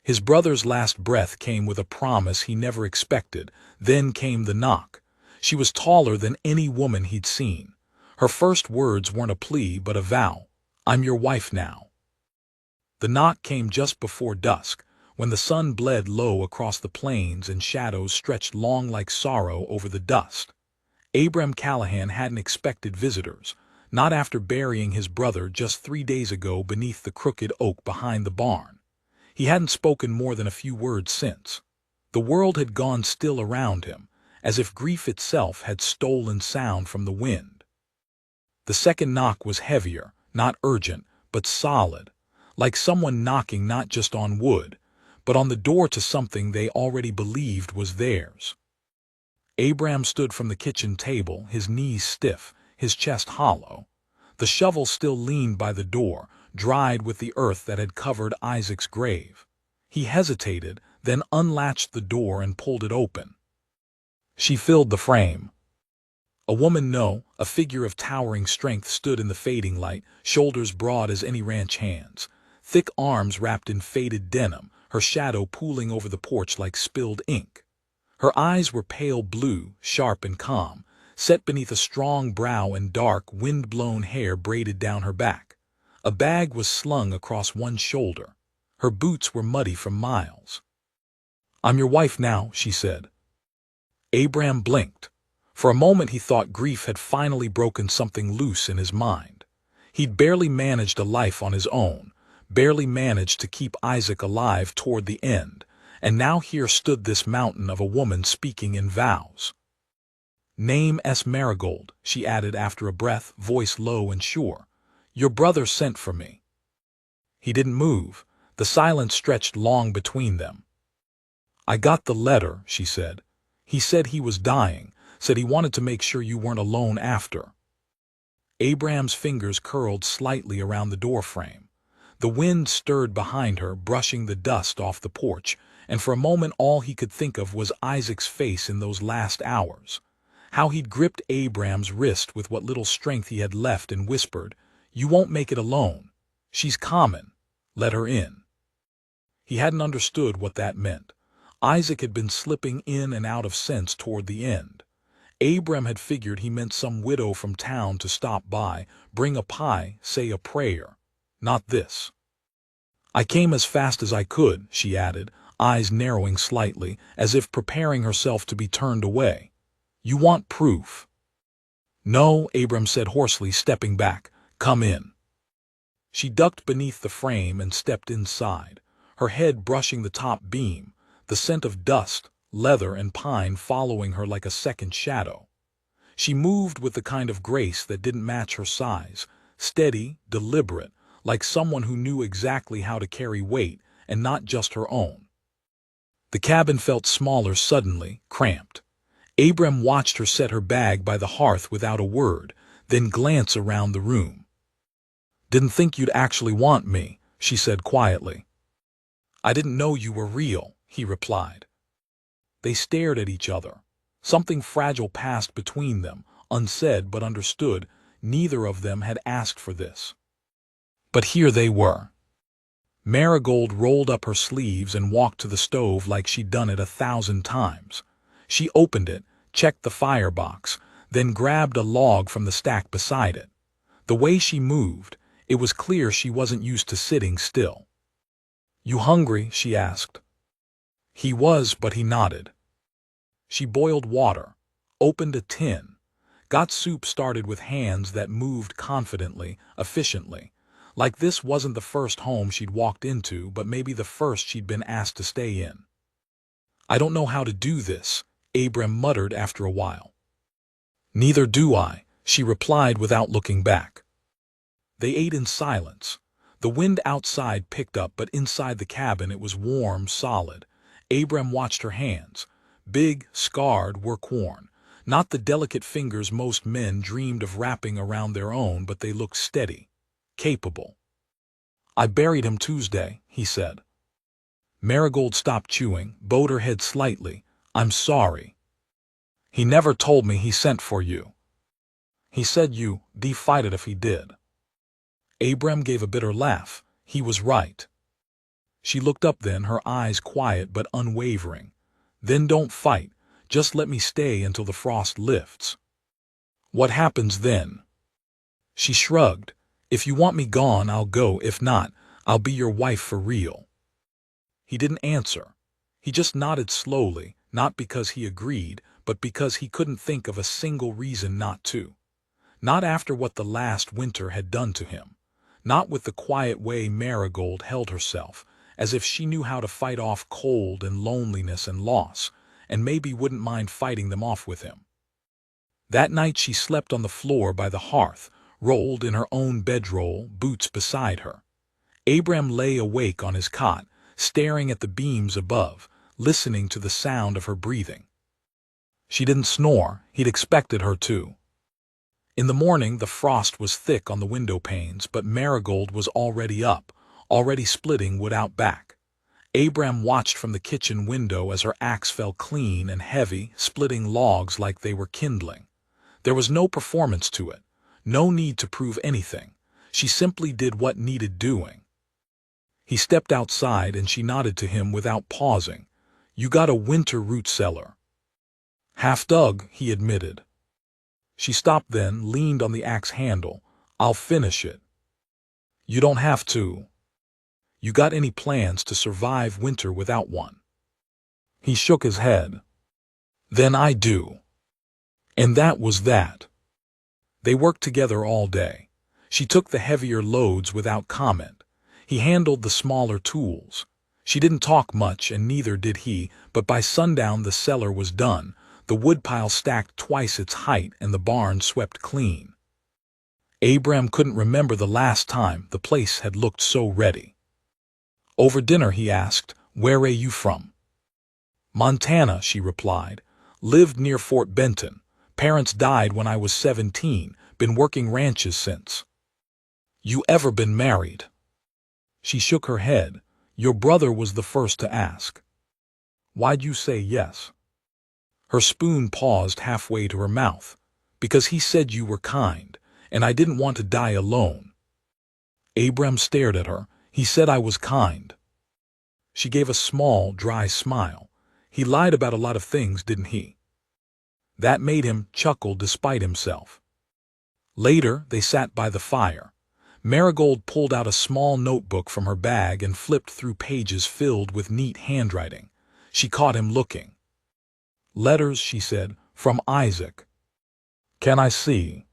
His brother's last breath came with a promise he never expected. Then came the knock. She was taller than any woman he'd seen. Her first words weren't a plea but a vow. "I'm your wife now." The knock came just before dusk, when the sun bled low across the plains and shadows stretched long like sorrow over the dust. Abram Callahan hadn't expected visitors, not after burying his brother just 3 days ago beneath the crooked oak behind the barn. He hadn't spoken more than a few words since. The world had gone still around him, as if grief itself had stolen sound from the wind. The second knock was heavier, not urgent, but solid, like someone knocking not just on wood, but on the door to something they already believed was theirs. Abram stood from the kitchen table, his knees stiff, his chest hollow. The shovel still leaned by the door, dried with the earth that had covered Isaac's grave. He hesitated, then unlatched the door and pulled it open. She filled the frame. A woman, no, a figure of towering strength stood in the fading light, shoulders broad as any ranch hand's, thick arms wrapped in faded denim, her shadow pooling over the porch like spilled ink. Her eyes were pale blue, sharp and calm, set beneath a strong brow and dark, wind-blown hair braided down her back. A bag was slung across one shoulder. Her boots were muddy from miles. "I'm your wife now," she said. Abram blinked. For a moment he thought grief had finally broken something loose in his mind. He'd barely managed a life on his own, barely managed to keep Isaac alive toward the end, and now here stood this mountain of a woman speaking in vows. "Name S. Marigold," she added after a breath, voice low and sure. "Your brother sent for me." He didn't move. The silence stretched long between them. "I got the letter," she said. "He said he was dying, said he wanted to make sure you weren't alone after." Abram's fingers curled slightly around the doorframe. The wind stirred behind her, brushing the dust off the porch, and for a moment all he could think of was Isaac's face in those last hours. How he'd gripped Abram's wrist with what little strength he had left and whispered, "You won't make it alone. She's common. Let her in." He hadn't understood what that meant. Isaac had been slipping in and out of sense toward the end. Abram had figured he meant some widow from town to stop by, bring a pie, say a prayer. Not this. "I came as fast as I could," she added, eyes narrowing slightly, as if preparing herself to be turned away. "You want proof." "No," Abram said hoarsely, stepping back. "Come in." She ducked beneath the frame and stepped inside, her head brushing the top beam, the scent of dust, leather, and pine following her like a second shadow. She moved with the kind of grace that didn't match her size, steady, deliberate, like someone who knew exactly how to carry weight and not just her own. The cabin felt smaller suddenly, cramped. Abram watched her set her bag by the hearth without a word, then glance around the room. "Didn't think you'd actually want me," she said quietly. "I didn't know you were real," he replied. They stared at each other. Something fragile passed between them, unsaid but understood. Neither of them had asked for this. But here they were. Marigold rolled up her sleeves and walked to the stove like she'd done it 1,000 times. She opened it, checked the firebox, then grabbed a log from the stack beside it. The way she moved, it was clear she wasn't used to sitting still. "You hungry?" she asked. He was, but he nodded. She boiled water, opened a tin, got soup started with hands that moved confidently, efficiently, like this wasn't the first home she'd walked into, but maybe the first she'd been asked to stay in. "I don't know how to do this," Abram muttered after a while. "Neither do I," she replied without looking back. They ate in silence. The wind outside picked up, but inside the cabin it was warm, solid. Abram watched her hands. Big, scarred, work-worn. Not the delicate fingers most men dreamed of wrapping around their own, but they looked steady, capable. "I buried him Tuesday," he said. Marigold stopped chewing, bowed her head slightly. "I'm sorry. He never told me he sent for you. He said you'd fight it if he did." Abram gave a bitter laugh. He was right. She looked up then, her eyes quiet but unwavering. Then don't fight. Just let me stay until the frost lifts. What happens then? She shrugged. If you want me gone, I'll go. If not, I'll be your wife for real. He didn't answer. He just nodded slowly, not because he agreed, but because he couldn't think of a single reason not to. Not after what the last winter had done to him. Not with the quiet way Marigold held herself, as if she knew how to fight off cold and loneliness and loss, and maybe wouldn't mind fighting them off with him. That night she slept on the floor by the hearth, rolled in her own bedroll, Boots beside her. Abram lay awake on his cot, staring at the beams above, listening to the sound of her breathing. She didn't snore. He'd expected her to. In the morning the frost was thick on the window panes, but Marigold was already up, already splitting wood out back. Abram watched from the kitchen window as her axe fell clean and heavy, splitting logs like they were kindling. There was no performance to it, no need to prove anything. She simply did what needed doing. He stepped outside and she nodded to him without pausing. You got a winter root cellar. Half dug, he admitted. She stopped then, leaned on the axe handle. I'll finish it. You don't have to. You got any plans to survive winter without one? He shook his head. Then I do. And that was that. They worked together all day. She took the heavier loads without comment. He handled the smaller tools. She didn't talk much, and neither did he, but by sundown the cellar was done, the woodpile stacked twice its height, and the barn swept clean. Abram couldn't remember the last time the place had looked so ready. Over dinner he asked, Where are you from? Montana, she replied. Lived near Fort Benton. Parents died when I was 17, been working ranches since. You ever been married? She shook her head. Your brother was the first to ask. Why'd you say yes? Her spoon paused halfway to her mouth. Because he said you were kind, and I didn't want to die alone. Abram stared at her. He said I was kind. She gave a small, dry smile. He lied about a lot of things, didn't he? That made him chuckle despite himself. Later, they sat by the fire. Marigold pulled out a small notebook from her bag and flipped through pages filled with neat handwriting. She caught him looking. Letters, she said, from Isaac. Can I see?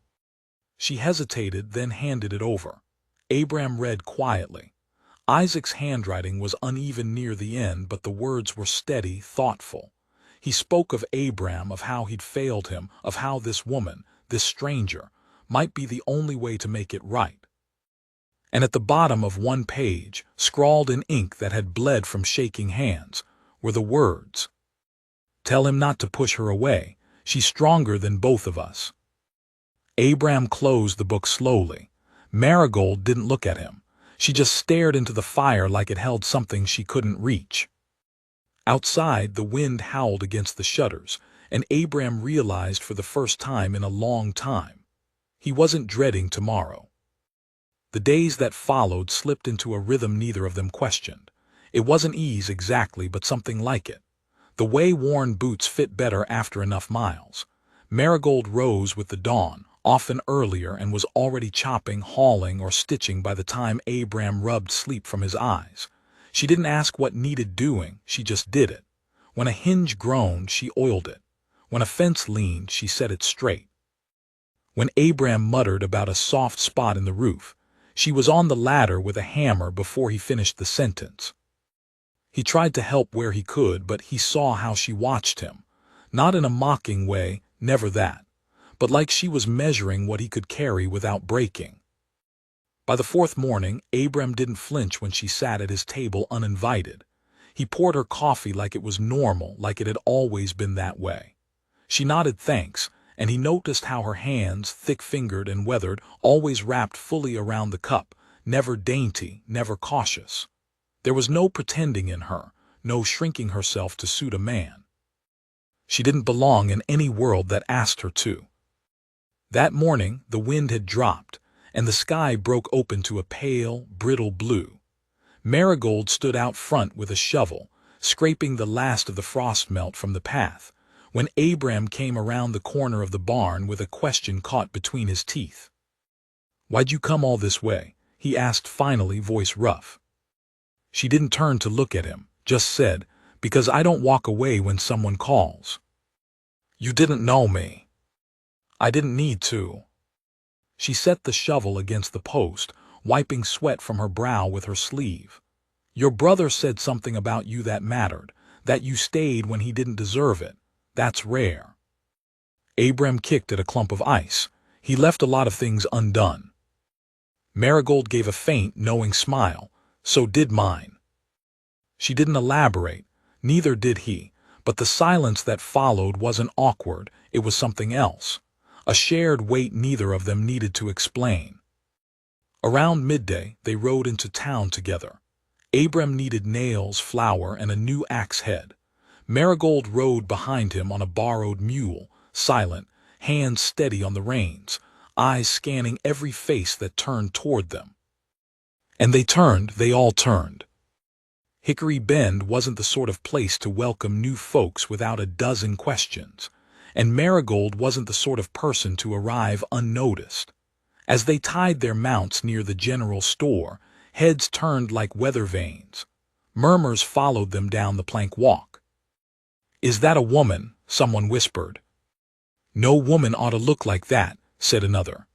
She hesitated, then handed it over. Abram read quietly. Isaac's handwriting was uneven near the end, but the words were steady, thoughtful. He spoke of Abram, of how he'd failed him, of how this woman, this stranger, might be the only way to make it right. And at the bottom of one page, scrawled in ink that had bled from shaking hands, were the words, Tell him not to push her away. She's stronger than both of us. Abram closed the book slowly. Marigold didn't look at him. She just stared into the fire like it held something she couldn't reach. Outside, the wind howled against the shutters, and Abram realized for the first time in a long time. He wasn't dreading tomorrow. The days that followed slipped into a rhythm neither of them questioned. It wasn't ease exactly, but something like it. The way-worn boots fit better after enough miles. Marigold rose with the dawn, often earlier, and was already chopping, hauling, or stitching by the time Abram rubbed sleep from his eyes. She didn't ask what needed doing, she just did it. When a hinge groaned, she oiled it. When a fence leaned, she set it straight. When Abram muttered about a soft spot in the roof, she was on the ladder with a hammer before he finished the sentence. He tried to help where he could, but he saw how she watched him. Not in a mocking way, never that, but like she was measuring what he could carry without breaking. By the fourth morning, Abram didn't flinch when she sat at his table uninvited. He poured her coffee like it was normal, like it had always been that way. She nodded thanks, and he noticed how her hands, thick-fingered and weathered, always wrapped fully around the cup, never dainty, never cautious. There was no pretending in her, no shrinking herself to suit a man. She didn't belong in any world that asked her to. That morning, the wind had dropped, and the sky broke open to a pale, brittle blue. Marigold stood out front with a shovel, scraping the last of the frost melt from the path, when Abram came around the corner of the barn with a question caught between his teeth. "Why'd you come all this way?" he asked finally, voice rough. She didn't turn to look at him, just said, "Because I don't walk away when someone calls." "You didn't know me." "I didn't need to." She set the shovel against the post, wiping sweat from her brow with her sleeve. "Your brother said something about you that mattered, that you stayed when he didn't deserve it. That's rare." Abram kicked at a clump of ice. "He left a lot of things undone." Marigold gave a faint, knowing smile. "So did mine." She didn't elaborate, neither did he, but the silence that followed wasn't awkward, it was something else. A shared weight neither of them needed to explain. Around midday, they rode into town together. Abram needed nails, flour, and a new axe head. Marigold rode behind him on a borrowed mule, silent, hands steady on the reins, eyes scanning every face that turned toward them. And they all turned. Hickory Bend wasn't the sort of place to welcome new folks without a dozen questions, and Marigold wasn't the sort of person to arrive unnoticed. As they tied their mounts near the general store, heads turned like weather vanes. Murmurs followed them down the plank walk. "Is that a woman?" someone whispered. "No woman ought to look like that," said another.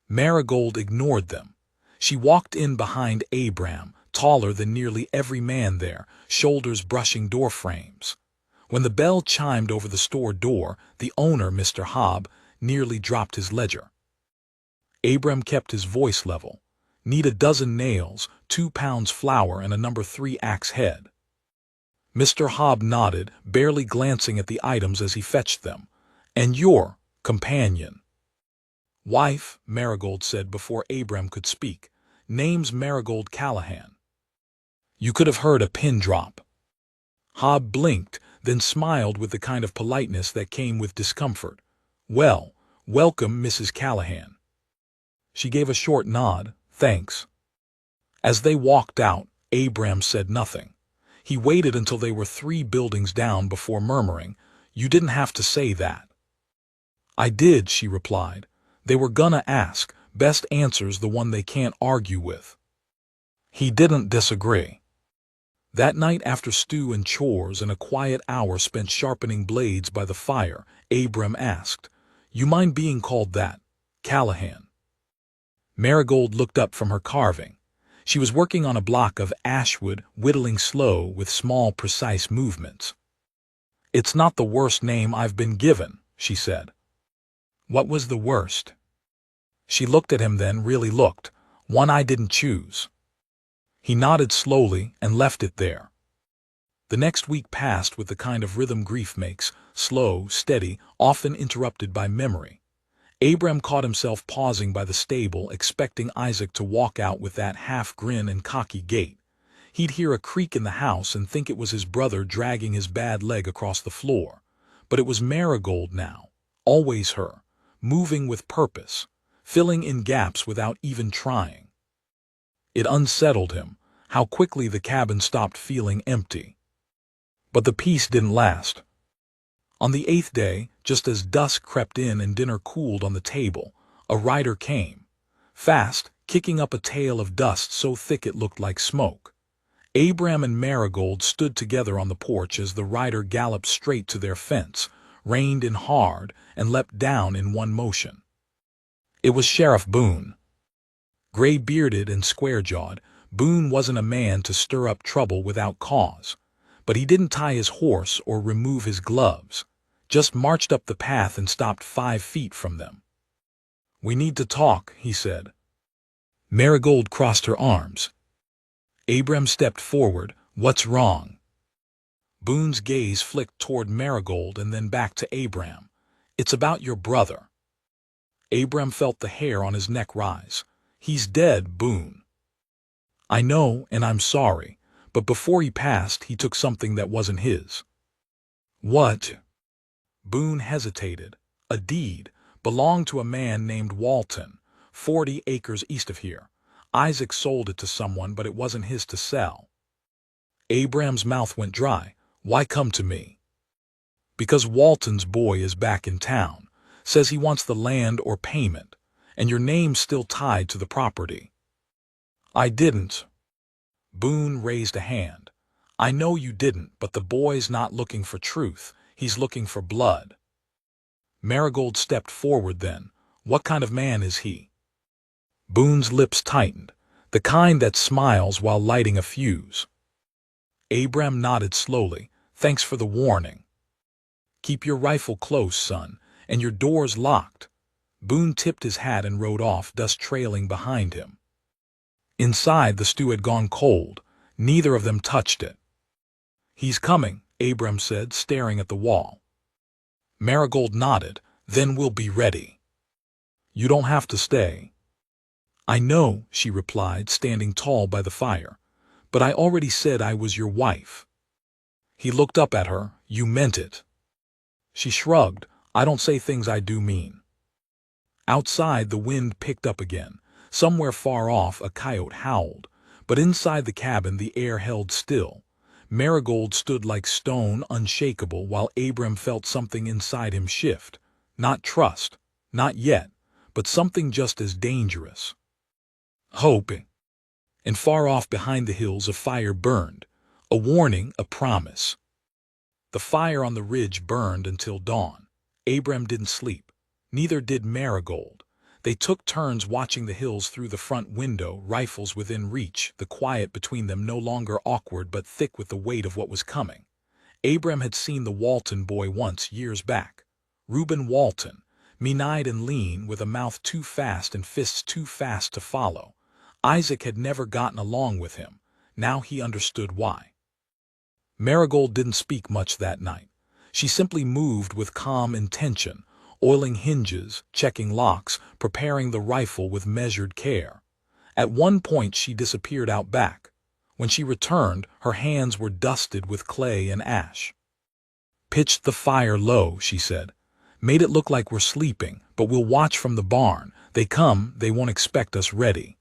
Marigold ignored them. She walked in behind Abram, taller than nearly every man there, shoulders brushing door frames. When the bell chimed over the store door, the owner, Mr. Hobb, nearly dropped his ledger. Abram kept his voice level. "Need a dozen nails, 2 pounds flour, and a number 3 axe head." Mr. Hobb nodded, barely glancing at the items as he fetched them. "And your companion?" "Wife," Marigold said before Abram could speak. "Name's Marigold Callahan." You could have heard a pin drop. Hobb blinked, then smiled with the kind of politeness that came with discomfort. "Well, welcome, Mrs. Callahan." She gave a short nod. "Thanks." As they walked out, Abram said nothing. He waited until they were 3 buildings down before murmuring, "You didn't have to say that." "I did," she replied. "They were gonna ask. Best answer's the one they can't argue with." He didn't disagree. That night, after stew and chores and a quiet hour spent sharpening blades by the fire, Abram asked, "You mind being called that, Callahan?" Marigold looked up from her carving. She was working on a block of ashwood, whittling slow with small, precise movements. "It's not the worst name I've been given," she said. "What was the worst?" She looked at him, then really looked. "One I didn't choose." He nodded slowly and left it there. The next week passed with the kind of rhythm grief makes, slow, steady, often interrupted by memory. Abram caught himself pausing by the stable, expecting Isaac to walk out with that half-grin and cocky gait. He'd hear a creak in the house and think it was his brother dragging his bad leg across the floor. But it was Marigold now, always her, moving with purpose, filling in gaps without even trying. It unsettled him, how quickly the cabin stopped feeling empty. But the peace didn't last. On the 8th day, just as dusk crept in and dinner cooled on the table, a rider came, fast, kicking up a tail of dust so thick it looked like smoke. Abram and Marigold stood together on the porch as the rider galloped straight to their fence, reined in hard, and leapt down in one motion. It was Sheriff Boone. Gray-bearded and square-jawed, Boone wasn't a man to stir up trouble without cause. But he didn't tie his horse or remove his gloves, just marched up the path and stopped 5 feet from them. "We need to talk," he said. Marigold crossed her arms. Abram stepped forward. "What's wrong?" Boone's gaze flicked toward Marigold and then back to Abram. "It's about your brother." Abram felt the hair on his neck rise. "He's dead, Boone." "I know, and I'm sorry, but before he passed, he took something that wasn't his." "What?" Boone hesitated. "A deed. Belonged to a man named Walton, 40 acres east of here. Isaac sold it to someone, but it wasn't his to sell. Abraham's mouth went dry. Why come to me? Because Walton's boy is back in town. Says he wants the land or payment, and your name's still tied to the property. I didn't. Boone raised a hand. I know you didn't, but the boy's not looking for truth. He's looking for blood. Marigold stepped forward then. What kind of man is he? Boone's lips tightened, the kind that smiles while lighting a fuse. Abraham nodded slowly. Thanks for the warning. Keep your rifle close, son, and your doors locked. Boone tipped his hat and rode off, dust trailing behind him. Inside, the stew had gone cold. Neither of them touched it. He's coming, Abraham said, staring at the wall. Marigold nodded. Then we'll be ready. You don't have to stay. I know, she replied, standing tall by the fire. But I already said I was your wife. He looked up at her. You meant it. She shrugged. I don't say things I do mean. Outside, the wind picked up again. Somewhere far off, a coyote howled. But inside the cabin, the air held still. Marigold stood like stone, unshakable, while Abraham felt something inside him shift. Not trust. Not yet. But something just as dangerous. Hoping. And far off behind the hills, a fire burned. A warning, a promise. The fire on the ridge burned until dawn. Abraham didn't sleep. Neither did Marigold. They took turns watching the hills through the front window, rifles within reach, the quiet between them no longer awkward but thick with the weight of what was coming. Abraham had seen the Walton boy once, years back. Reuben Walton, mean-eyed and lean, with a mouth too fast and fists too fast to follow. Isaac had never gotten along with him. Now he understood why. Marigold didn't speak much that night. She simply moved with calm intention, oiling hinges, checking locks, preparing the rifle with measured care. At one point she disappeared out back. When she returned, her hands were dusted with clay and ash. Pitched the fire low, she said. Made it look like we're sleeping, but we'll watch from the barn. They come, they won't expect us ready.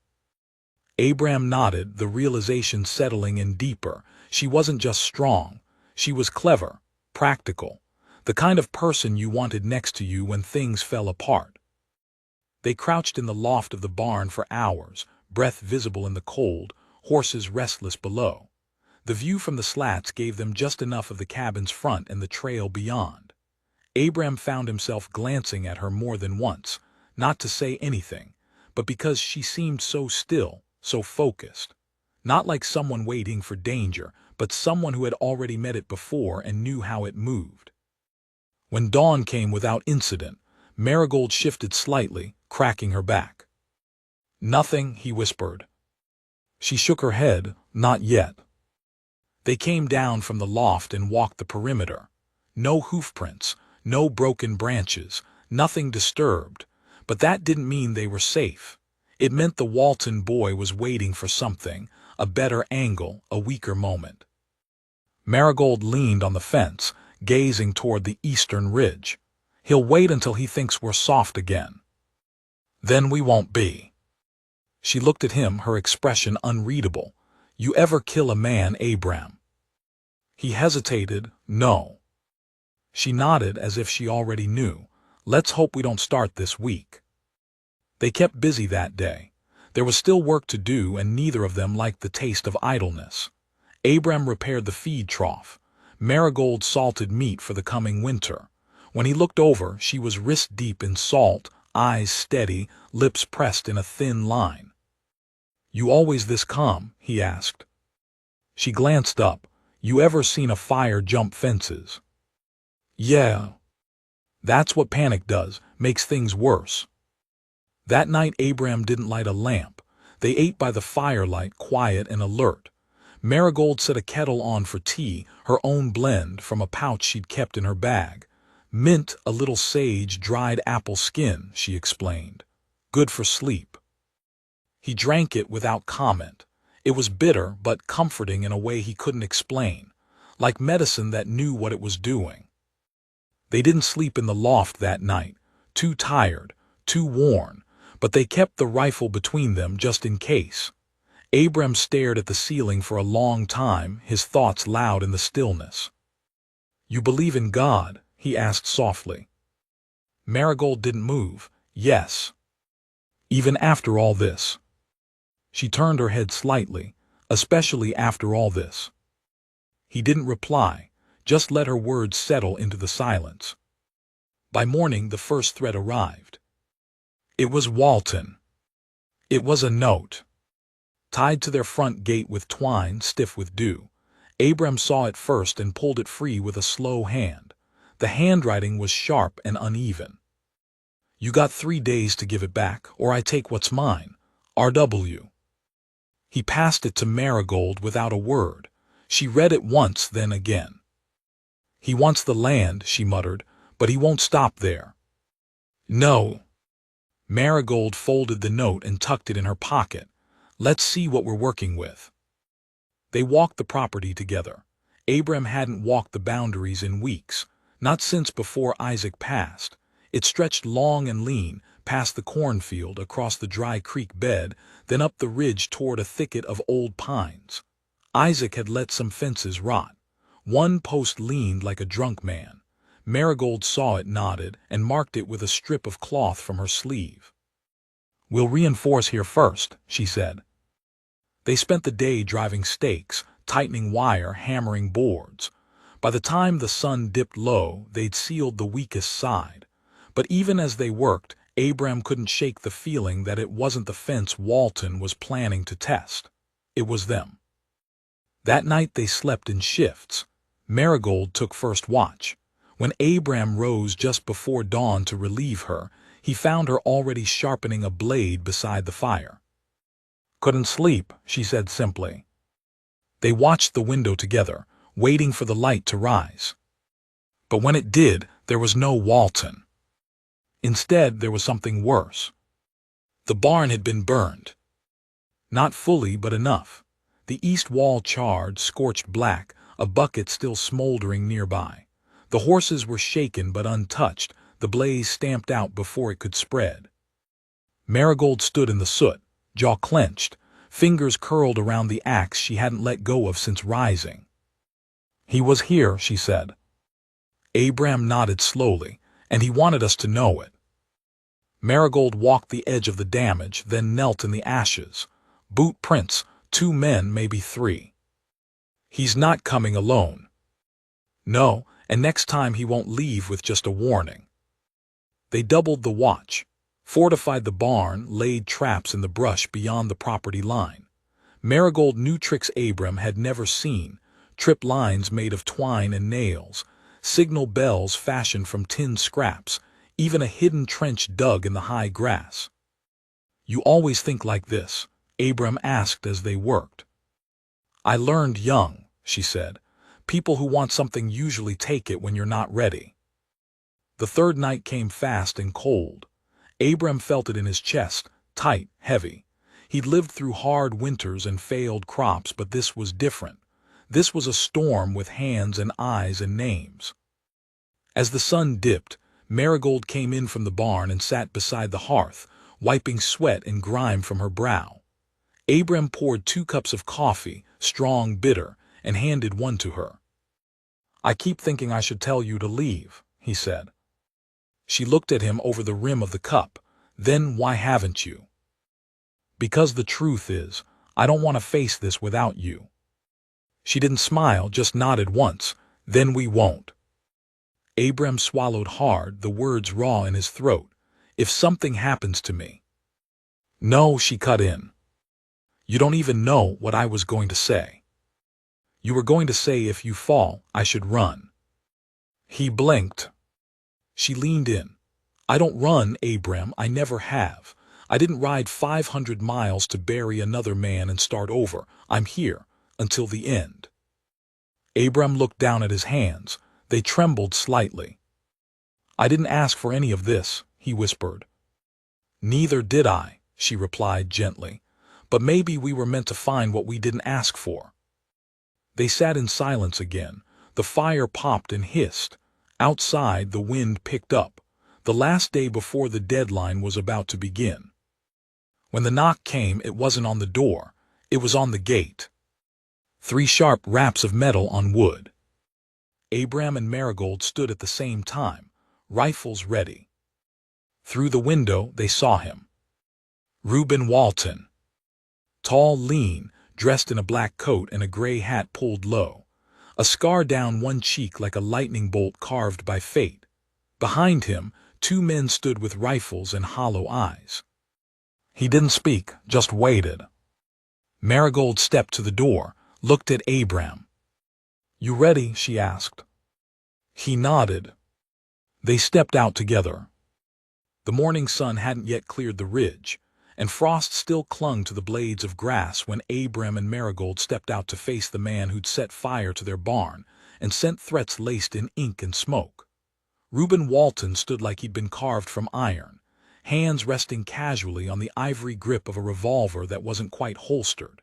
Abraham nodded, the realization settling in deeper. She wasn't just strong. She was clever, practical, the kind of person you wanted next to you when things fell apart. They crouched in the loft of the barn for hours, breath visible in the cold, horses restless below. The view from the slats gave them just enough of the cabin's front and the trail beyond. Abraham found himself glancing at her more than once, not to say anything, but because she seemed so still, so focused. Not like someone waiting for danger, but someone who had already met it before and knew how it moved. When dawn came without incident, Marigold shifted slightly, cracking her back. Nothing, he whispered. She shook her head. Not yet. They came down from the loft and walked the perimeter. No hoofprints, no broken branches, nothing disturbed. But that didn't mean they were safe. It meant the Walton boy was waiting for something, a better angle, a weaker moment. Marigold leaned on the fence, gazing toward the eastern ridge. He'll wait until he thinks we're soft again. Then we won't be. She looked at him, her expression unreadable. You ever kill a man, Abraham? He hesitated. No. She nodded as if she already knew. Let's hope we don't start this week. They kept busy that day. There was still work to do, and neither of them liked the taste of idleness. Abraham repaired the feed trough. Marigold salted meat for the coming winter. When he looked over, she was wrist-deep in salt, eyes steady, lips pressed in a thin line. You always this calm? He asked. She glanced up. You ever seen a fire jump fences? Yeah. That's what panic does, makes things worse. That night Abraham didn't light a lamp. They ate by the firelight, quiet and alert. Marigold set a kettle on for tea, her own blend from a pouch she'd kept in her bag. Mint, a little sage, dried apple skin, she explained. Good for sleep. He drank it without comment. It was bitter, but comforting in a way he couldn't explain, like medicine that knew what it was doing. They didn't sleep in the loft that night, too tired, too worn, but they kept the rifle between them just in case. Abram stared at the ceiling for a long time, his thoughts loud in the stillness. "You believe in God?" he asked softly. Marigold didn't move. "Yes." "Even after all this?" She turned her head slightly. "Especially after all this." He didn't reply, just let her words settle into the silence. By morning the first threat arrived. It was Walton. It was a note, tied to their front gate with twine stiff with dew. Abram saw it first and pulled it free with a slow hand. The handwriting was sharp and uneven. "You got 3 days to give it back, or I take what's mine. R.W." He passed it to Marigold without a word. She read it once, then again. "He wants the land," she muttered, "but he won't stop there." "No." Marigold folded the note and tucked it in her pocket. "Let's see what we're working with." They walked the property together. Abram hadn't walked the boundaries in weeks, not since before Isaac passed. It stretched long and lean, past the cornfield, across the dry creek bed, then up the ridge toward a thicket of old pines. Isaac had let some fences rot. One post leaned like a drunk man. Marigold saw it, nodded, and marked it with a strip of cloth from her sleeve. "We'll reinforce here first," she said. They spent the day driving stakes, tightening wire, hammering boards. By the time the sun dipped low, they'd sealed the weakest side. But even as they worked, Abram couldn't shake the feeling that it wasn't the fence Walton was planning to test. It was them. That night they slept in shifts. Marigold took first watch. When Abram rose just before dawn to relieve her, he found her already sharpening a blade beside the fire. "Couldn't sleep," she said simply. They watched the window together, waiting for the light to rise. But when it did, there was no Walton. Instead, there was something worse. The barn had been burned. Not fully, but enough. The east wall charred, scorched black, a bucket still smoldering nearby. The horses were shaken but untouched, the blaze stamped out before it could spread. Marigold stood in the soot, jaw clenched, fingers curled around the axe she hadn't let go of since rising. "He was here," she said. Abram nodded slowly, "and he wanted us to know it." Marigold walked the edge of the damage, then knelt in the ashes. Boot prints, 2 men, maybe 3. "He's not coming alone." "No, and next time he won't leave with just a warning." They doubled the watch, fortified the barn, laid traps in the brush beyond the property line. Marigold knew tricks Abram had never seen, trip lines made of twine and nails, signal bells fashioned from tin scraps, even a hidden trench dug in the high grass. "You always think like this?" Abram asked as they worked. "I learned young," she said. "People who want something usually take it when you're not ready." The third night came fast and cold. Abram felt it in his chest, tight, heavy. He'd lived through hard winters and failed crops, but this was different. This was a storm with hands and eyes and names. As the sun dipped, Marigold came in from the barn and sat beside the hearth, wiping sweat and grime from her brow. Abram poured 2 cups of coffee, strong, bitter, and handed one to her. "I keep thinking I should tell you to leave," he said. She looked at him over the rim of the cup. "Then why haven't you?" "Because the truth is, I don't want to face this without you." She didn't smile, just nodded once. "Then we won't." Abram swallowed hard, the words raw in his throat. "If something happens to me." "No," she cut in. "You don't even know what I was going to say. You were going to say if you fall, I should run." He blinked. She leaned in. "I don't run, Abram, I never have. I didn't ride 500 miles to bury another man and start over. I'm here, until the end." Abram looked down at his hands. They trembled slightly. "I didn't ask for any of this," he whispered. "Neither did I," she replied gently. "But maybe we were meant to find what we didn't ask for." They sat in silence again. The fire popped and hissed. Outside, the wind picked up. The last day before the deadline was about to begin. When the knock came, it wasn't on the door. It was on the gate. 3 sharp raps of metal on wood. Abram and Marigold stood at the same time, rifles ready. Through the window, they saw him. Reuben Walton. Tall, lean, dressed in a black coat and a gray hat pulled low. A scar down one cheek like a lightning bolt carved by fate. Behind him, 2 men stood with rifles and hollow eyes. He didn't speak, just waited. Marigold stepped to the door, looked at Abram. "You ready?" she asked. He nodded. They stepped out together. The morning sun hadn't yet cleared the ridge, and frost still clung to the blades of grass when Abram and Marigold stepped out to face the man who'd set fire to their barn and sent threats laced in ink and smoke. Reuben Walton stood like he'd been carved from iron, hands resting casually on the ivory grip of a revolver that wasn't quite holstered.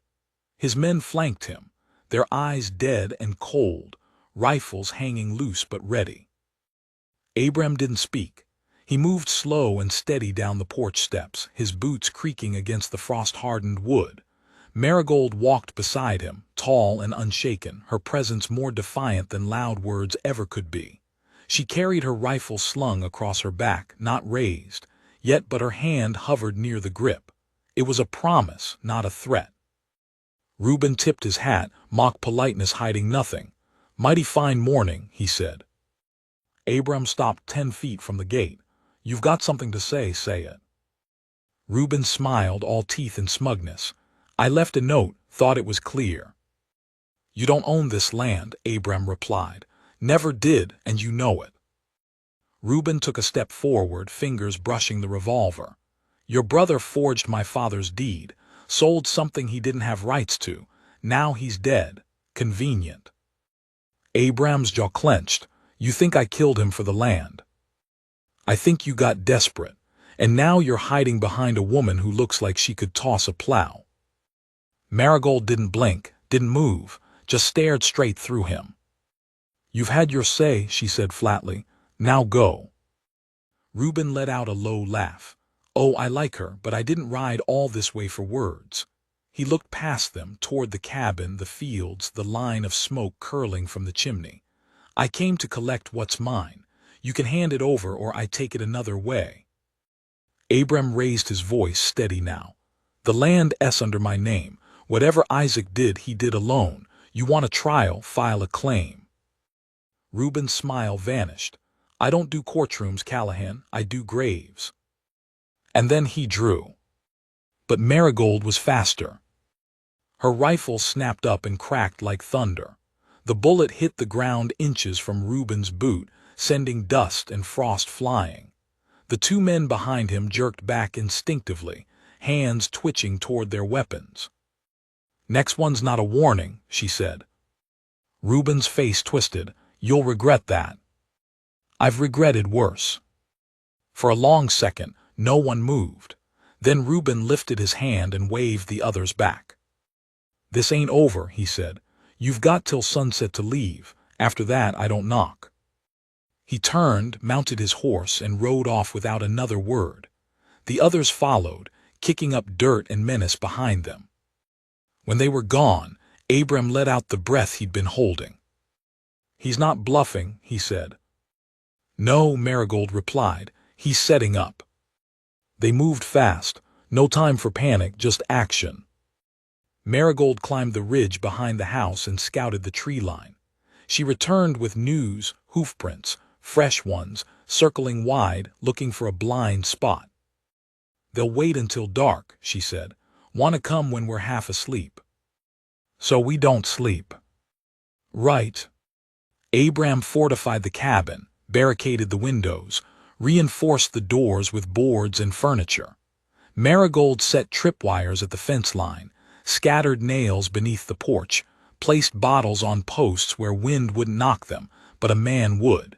His men flanked him, their eyes dead and cold, rifles hanging loose but ready. Abram didn't speak. He moved slow and steady down the porch steps, his boots creaking against the frost-hardened wood. Marigold walked beside him, tall and unshaken, her presence more defiant than loud words ever could be. She carried her rifle slung across her back, not raised, yet but her hand hovered near the grip. It was a promise, not a threat. Reuben tipped his hat, mock politeness hiding nothing. "Mighty fine morning," he said. Abram stopped 10 feet from the gate. "You've got something to say, say it." Reuben smiled, all teeth and smugness. "I left a note, thought it was clear." "You don't own this land," Abram replied. "Never did, and you know it." Reuben took a step forward, fingers brushing the revolver. "Your brother forged my father's deed, sold something he didn't have rights to. Now he's dead. Convenient." Abram's jaw clenched. "You think I killed him for the land?" "I think you got desperate, and now you're hiding behind a woman who looks like she could toss a plow." Marigold didn't blink, didn't move, just stared straight through him. "You've had your say," she said flatly. "Now go." Reuben let out a low laugh. "Oh, I like her, but I didn't ride all this way for words." He looked past them, toward the cabin, the fields, the line of smoke curling from the chimney. "I came to collect what's mine. You can hand it over or I take it another way." Abram raised his voice, steady now. "The land's under my name. Whatever Isaac did, he did alone. You want a trial, file a claim." Reuben's smile vanished. "I don't do courtrooms, Callahan. I do graves." And then he drew. But Marigold was faster. Her rifle snapped up and cracked like thunder. The bullet hit the ground inches from Reuben's boot, sending dust and frost flying. The 2 men behind him jerked back instinctively, hands twitching toward their weapons. "Next one's not a warning," she said. Reuben's face twisted. "You'll regret that." "I've regretted worse." For a long second, no one moved. Then Reuben lifted his hand and waved the others back. "This ain't over," he said. "You've got till sunset to leave. After that, I don't knock." He turned, mounted his horse, and rode off without another word. The others followed, kicking up dirt and menace behind them. When they were gone, Abram let out the breath he'd been holding. "He's not bluffing," he said. "No," Marigold replied. "He's setting up." They moved fast. No time for panic, just action. Marigold climbed the ridge behind the house and scouted the tree line. She returned with news, hoofprints, fresh ones, circling wide, looking for a blind spot. "They'll wait until dark," she said. "Want to come when we're half asleep." "So we don't sleep." "Right." Abram fortified the cabin, barricaded the windows, reinforced the doors with boards and furniture. Marigold set tripwires at the fence line, scattered nails beneath the porch, placed bottles on posts where wind wouldn't knock them, but a man would.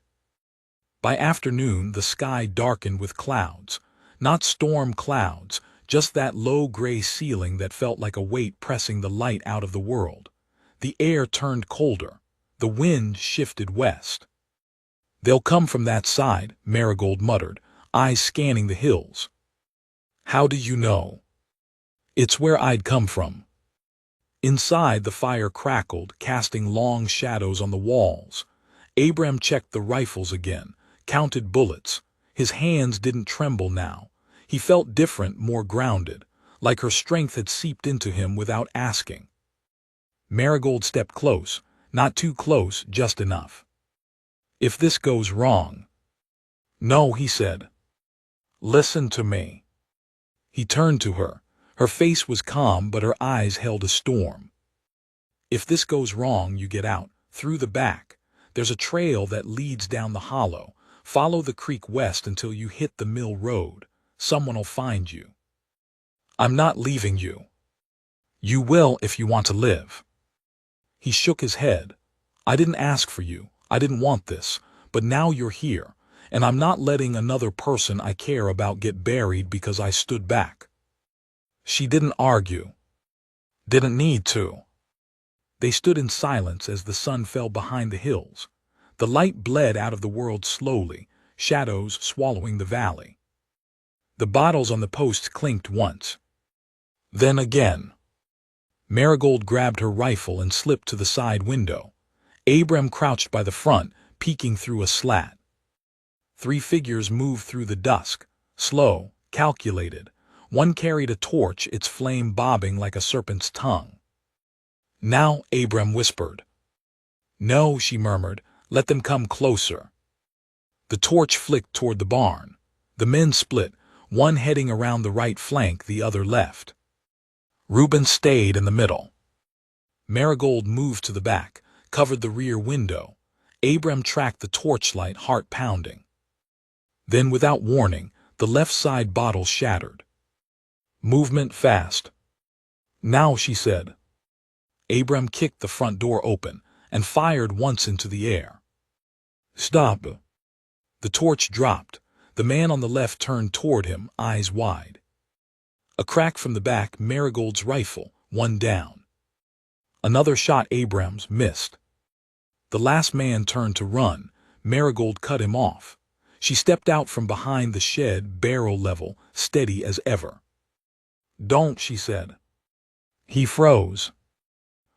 By afternoon, the sky darkened with clouds. Not storm clouds, just that low gray ceiling that felt like a weight pressing the light out of the world. The air turned colder. The wind shifted west. "They'll come from that side," Marigold muttered, eyes scanning the hills. "How do you know?" It's where I'd come from. Inside, the fire crackled, casting long shadows on the walls. Abram checked the rifles again, counted bullets. His hands didn't tremble now. He felt different, more grounded, like her strength had seeped into him without asking. Marigold stepped close, not too close, just enough. If this goes wrong. No, he said. Listen to me. He turned to her. Her face was calm, but her eyes held a storm. If this goes wrong, you get out, through the back. There's a trail that leads down the hollow. Follow the creek west until you hit the mill road. Someone'll find you. I'm not leaving you. You will if you want to live. He shook his head. I didn't ask for you. I didn't want this. But now you're here, and I'm not letting another person I care about get buried because I stood back. She didn't argue. Didn't need to. They stood in silence as the sun fell behind the hills. The light bled out of the world slowly, shadows swallowing the valley. The bottles on the posts clinked once. Then again. Marigold grabbed her rifle and slipped to the side window. Abram crouched by the front, peeking through a slat. 3 figures moved through the dusk, slow, calculated. One carried a torch, its flame bobbing like a serpent's tongue. Now, Abram whispered. No, she murmured, let them come closer. The torch flicked toward the barn. The men split, one heading around the right flank, the other left. Reuben stayed in the middle. Marigold moved to the back, covered the rear window. Abram tracked the torchlight, heart pounding. Then, without warning, the left side bottle shattered. Movement fast. Now, she said. Abram kicked the front door open and fired once into the air. Stop. The torch dropped. The man on the left turned toward him, eyes wide. A crack from the back, Marigold's rifle, one down. Another shot, Abram's, missed. The last man turned to run. Marigold cut him off. She stepped out from behind the shed, barrel level, steady as ever. Don't, she said. He froze.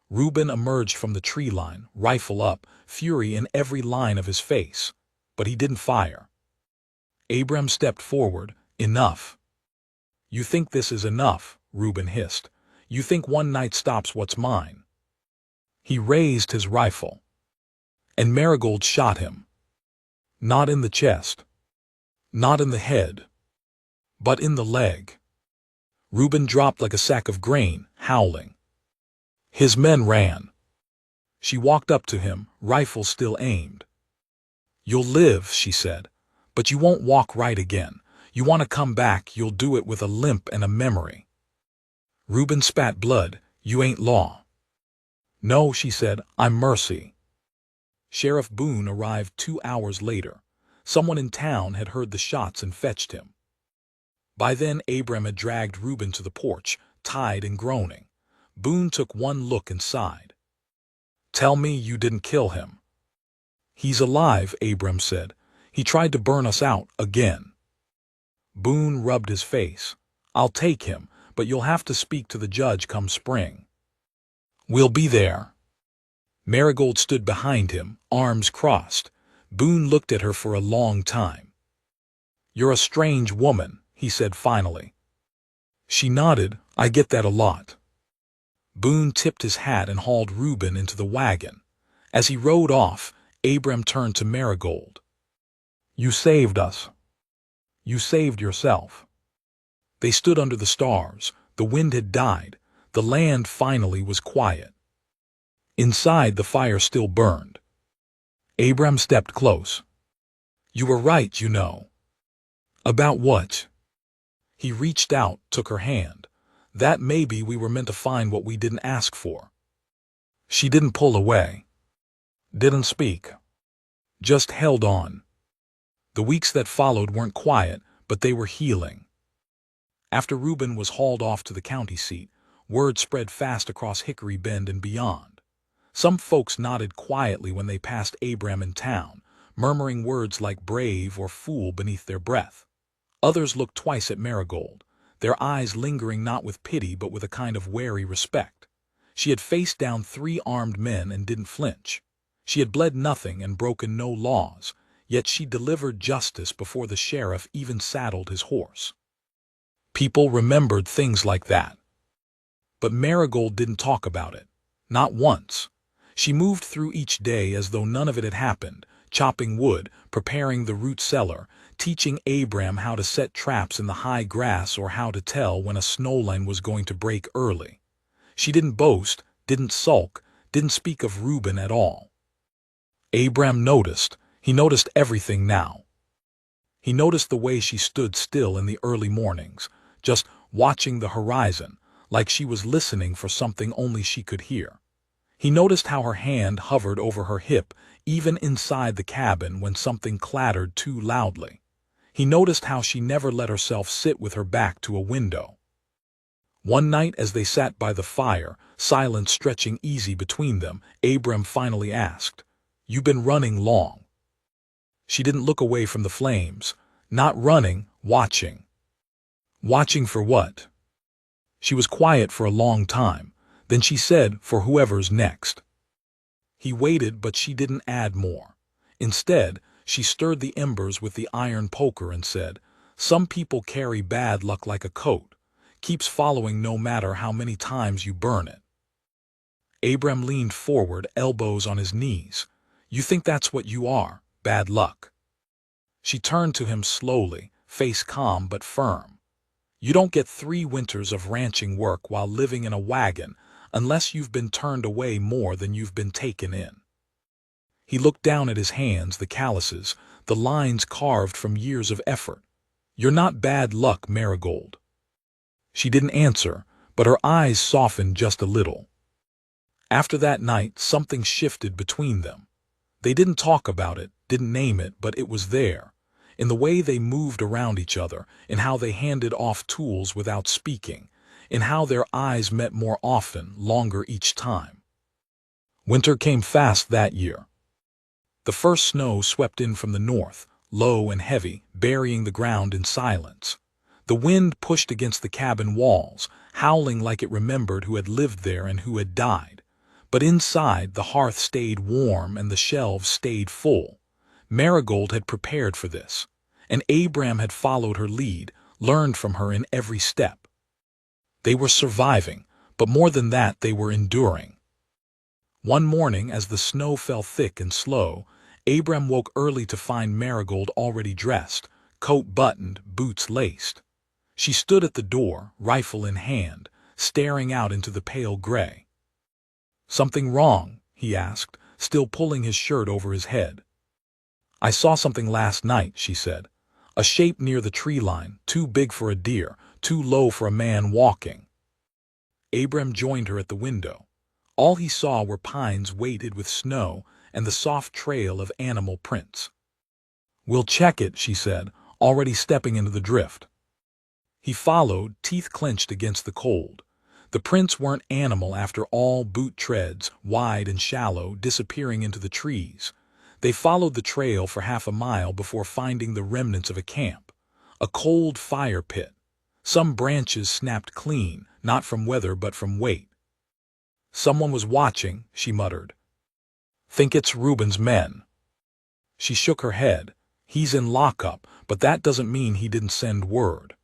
Reuben emerged from the tree line, rifle up, fury in every line of his face. But he didn't fire. Abram stepped forward. Enough. You think this is enough, Reuben hissed. You think one night stops what's mine. He raised his rifle. And Marigold shot him. Not in the chest. Not in the head. But in the leg. Reuben dropped like a sack of grain, howling. His men ran. She walked up to him, rifle still aimed. You'll live, she said, but you won't walk right again. You want to come back, you'll do it with a limp and a memory. Reuben spat blood. You ain't law. No, she said, I'm mercy. Sheriff Boone arrived 2 hours later. Someone in town had heard the shots and fetched him. By then, Abram had dragged Reuben to the porch, tied and groaning. Boone took one look and sighed. Tell me you didn't kill him. He's alive, Abram said. He tried to burn us out again. Boone rubbed his face. I'll take him, but you'll have to speak to the judge come spring. We'll be there. Marigold stood behind him, arms crossed. Boone looked at her for a long time. You're a strange woman, he said finally. She nodded. I get that a lot. Boone tipped his hat and hauled Reuben into the wagon. As he rode off, Abram turned to Marigold. You saved us. You saved yourself. They stood under the stars. The wind had died. The land finally was quiet. Inside, the fire still burned. Abram stepped close. You were right, you know. About what? He reached out, took her hand. That maybe we were meant to find what we didn't ask for. She didn't pull away. Didn't speak. Just held on. The weeks that followed weren't quiet, but they were healing. After Reuben was hauled off to the county seat, word spread fast across Hickory Bend and beyond. Some folks nodded quietly when they passed Abram in town, murmuring words like brave or fool beneath their breath. Others looked twice at Marigold. their eyes lingering not with pity but with a kind of wary respect. She had faced down 3 armed men and didn't flinch. She had bled nothing and broken no laws, yet she delivered justice before the sheriff even saddled his horse. People remembered things like that. But Marigold didn't talk about it. Not once. She moved through each day as though none of it had happened, chopping wood, preparing the root cellar, teaching Abram how to set traps in the high grass or how to tell when a snowline was going to break early. She didn't boast, didn't sulk, didn't speak of Reuben at all. Abram noticed. He noticed everything now. He noticed the way she stood still in the early mornings, just watching the horizon, like she was listening for something only she could hear. He noticed how her hand hovered over her hip, even inside the cabin when something clattered too loudly. He noticed how she never let herself sit with her back to a window. One night as they sat by the fire, silence stretching easy between them, Abram finally asked, "You've been running long." She didn't look away from the flames. Not running, watching. Watching for what? She was quiet for a long time. Then she said, "For whoever's next." He waited, but she didn't add more. Instead, she stirred the embers with the iron poker and said, "Some people carry bad luck like a coat. Keeps following no matter how many times you burn it." Abram leaned forward, elbows on his knees. "You think that's what you are, bad luck?" She turned to him slowly, face calm but firm. "You don't get 3 winters of ranching work while living in a wagon unless you've been turned away more than you've been taken in." He looked down at his hands, the calluses, the lines carved from years of effort. "You're not bad luck, Marigold." She didn't answer, but her eyes softened just a little. After that night, something shifted between them. They didn't talk about it, didn't name it, but it was there. In the way they moved around each other, in how they handed off tools without speaking, in how their eyes met more often, longer each time. Winter came fast that year. The first snow swept in from the north, low and heavy, burying the ground in silence. The wind pushed against the cabin walls, howling like it remembered who had lived there and who had died. But inside, the hearth stayed warm and the shelves stayed full. Marigold had prepared for this, and Abram had followed her lead, learned from her in every step. They were surviving, but more than that, they were enduring. One morning, as the snow fell thick and slow, Abram woke early to find Marigold already dressed, coat buttoned, boots laced. She stood at the door, rifle in hand, staring out into the pale gray. "Something wrong?" he asked, still pulling his shirt over his head. "I saw something last night," she said. "A shape near the tree line, too big for a deer, too low for a man walking." Abram joined her at the window. All he saw were pines weighted with snow and the soft trail of animal prints. "We'll check it," she said, already stepping into the drift. He followed, teeth clenched against the cold. The prints weren't animal after all, boot treads, wide and shallow, disappearing into the trees. They followed the trail for half a mile before finding the remnants of a camp, a cold fire pit. Some branches snapped clean, not from weather but from weight. "Someone was watching," she muttered. "Think it's Reuben's men." She shook her head. "He's in lockup, but that doesn't mean he didn't send word."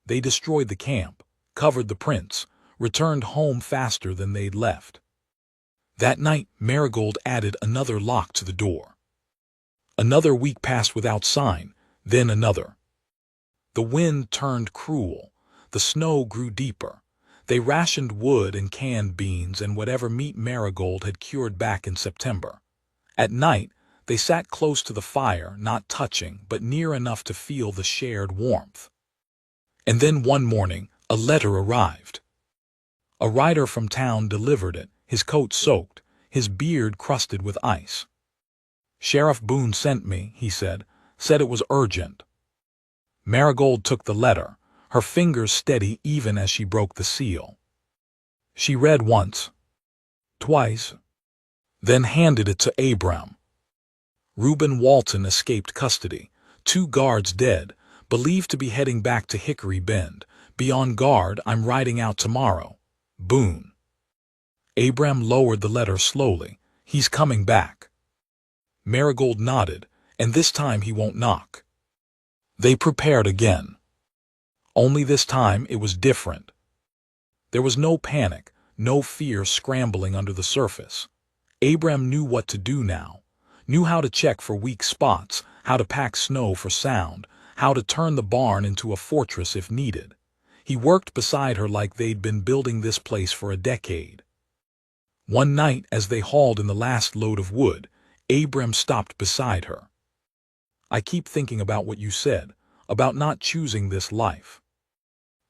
They destroyed the camp, covered the prints, returned home faster than they'd left. That night, Marigold added another lock to the door. Another week passed without sign, then another. The wind turned cruel. The snow grew deeper. They rationed wood and canned beans and whatever meat Marigold had cured back in September. At night, they sat close to the fire, not touching, but near enough to feel the shared warmth. And then one morning, a letter arrived. A rider from town delivered it, his coat soaked, his beard crusted with ice. "Sheriff Boone sent me," he said it was urgent. Marigold took the letter, her fingers steady even as she broke the seal. She read once, twice, then handed it to Abram. Reuben Walton escaped custody, 2 guards dead, believed to be heading back to Hickory Bend, Be on guard, I'm riding out tomorrow. Boone. Abram lowered the letter slowly. He's coming back. Marigold nodded, and this time he won't knock. They prepared again. Only this time it was different. There was no panic, no fear scrambling under the surface. Abram knew what to do now, knew how to check for weak spots, how to pack snow for sound, how to turn the barn into a fortress if needed. He worked beside her like they'd been building this place for a decade. One night, as they hauled in the last load of wood, Abram stopped beside her. I keep thinking about what you said, about not choosing this life.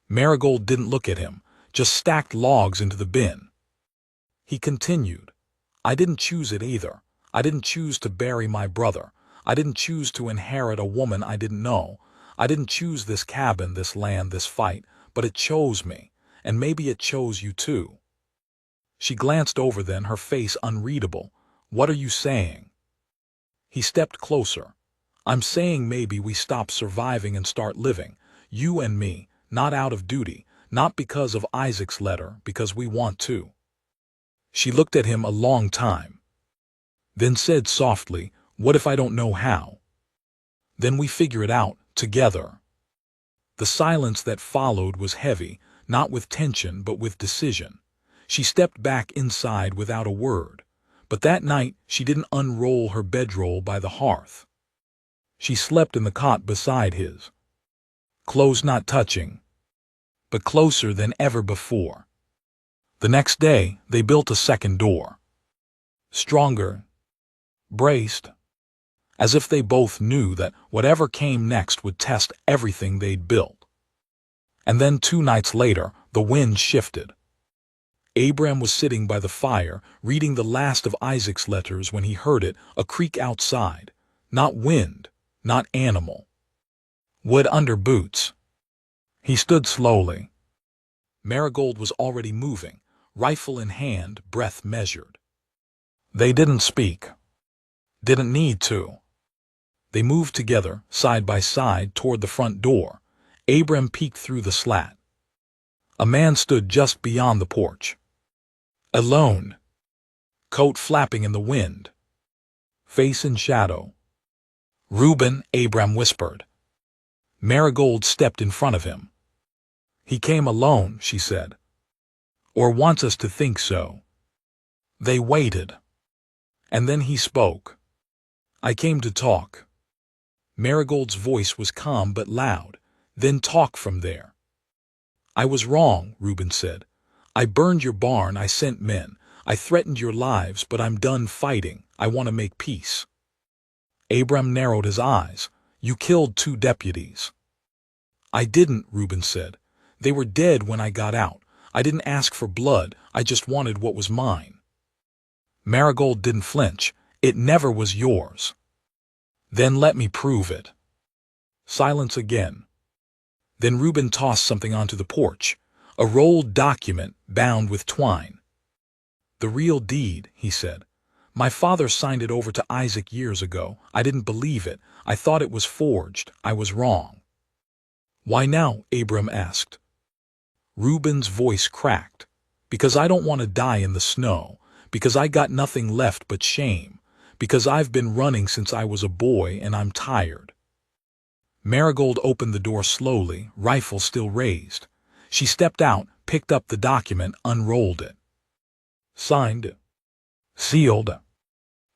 Marigold didn't look at him, just stacked logs into the bin. He continued, I didn't choose it either. I didn't choose to bury my brother. I didn't choose to inherit a woman I didn't know. I didn't choose this cabin, this land, this fight, but it chose me, and maybe it chose you too. She glanced over then, her face unreadable. What are you saying? He stepped closer. I'm saying maybe we stop surviving and start living, you and me, not out of duty, not because of Isaac's letter, because we want to. She looked at him a long time, then said softly, what if I don't know how? Then we figure it out, together. The silence that followed was heavy, not with tension but with decision. She stepped back inside without a word, but that night she didn't unroll her bedroll by the hearth. She slept in the cot beside his, clothes not touching, but closer than ever before. The next day they built a second door. Stronger, braced, as if they both knew that whatever came next would test everything they'd built. And then 2 nights later, the wind shifted. Abram was sitting by the fire, reading the last of Isaac's letters when he heard it, a creak outside. Not wind, not animal. Wood under boots. He stood slowly. Marigold was already moving, rifle in hand, breath measured. They didn't speak. Didn't need to. They moved together, side by side, toward the front door. Abram peeked through the slat. A man stood just beyond the porch. Alone. Coat flapping in the wind. Face in shadow. Reuben, Abram whispered. Marigold stepped in front of him. He came alone, she said. Or wants us to think so. They waited. And then he spoke. I came to talk. Marigold's voice was calm but loud. Then talk from there. I was wrong, Reuben said. I burned your barn, I sent men. I threatened your lives, but I'm done fighting. I want to make peace. Abram narrowed his eyes. You killed 2 deputies. I didn't, Reuben said. They were dead when I got out. I didn't ask for blood. I just wanted what was mine. Marigold didn't flinch. It never was yours. Then let me prove it. Silence again. Then Reuben tossed something onto the porch. A rolled document bound with twine. The real deed, he said. My father signed it over to Isaac years ago. I didn't believe it. I thought it was forged. I was wrong. Why now? Abram asked. Reuben's voice cracked. Because I don't want to die in the snow. Because I got nothing left but shame. Because I've been running since I was a boy and I'm tired. Marigold opened the door slowly, rifle still raised. She stepped out, picked up the document, unrolled it. Signed. Sealed.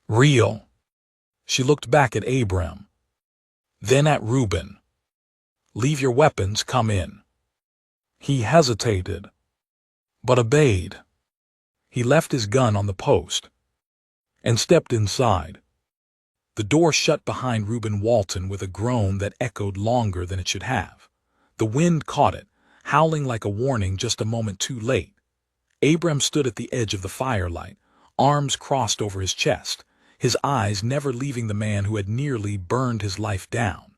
Real. She looked back at Abram. Then at Reuben. Leave your weapons, come in. He hesitated, but obeyed. He left his gun on the post and stepped inside. The door shut behind Reuben Walton with a groan that echoed longer than it should have. The wind caught it, howling like a warning just a moment too late. Abram stood at the edge of the firelight, arms crossed over his chest, his eyes never leaving the man who had nearly burned his life down.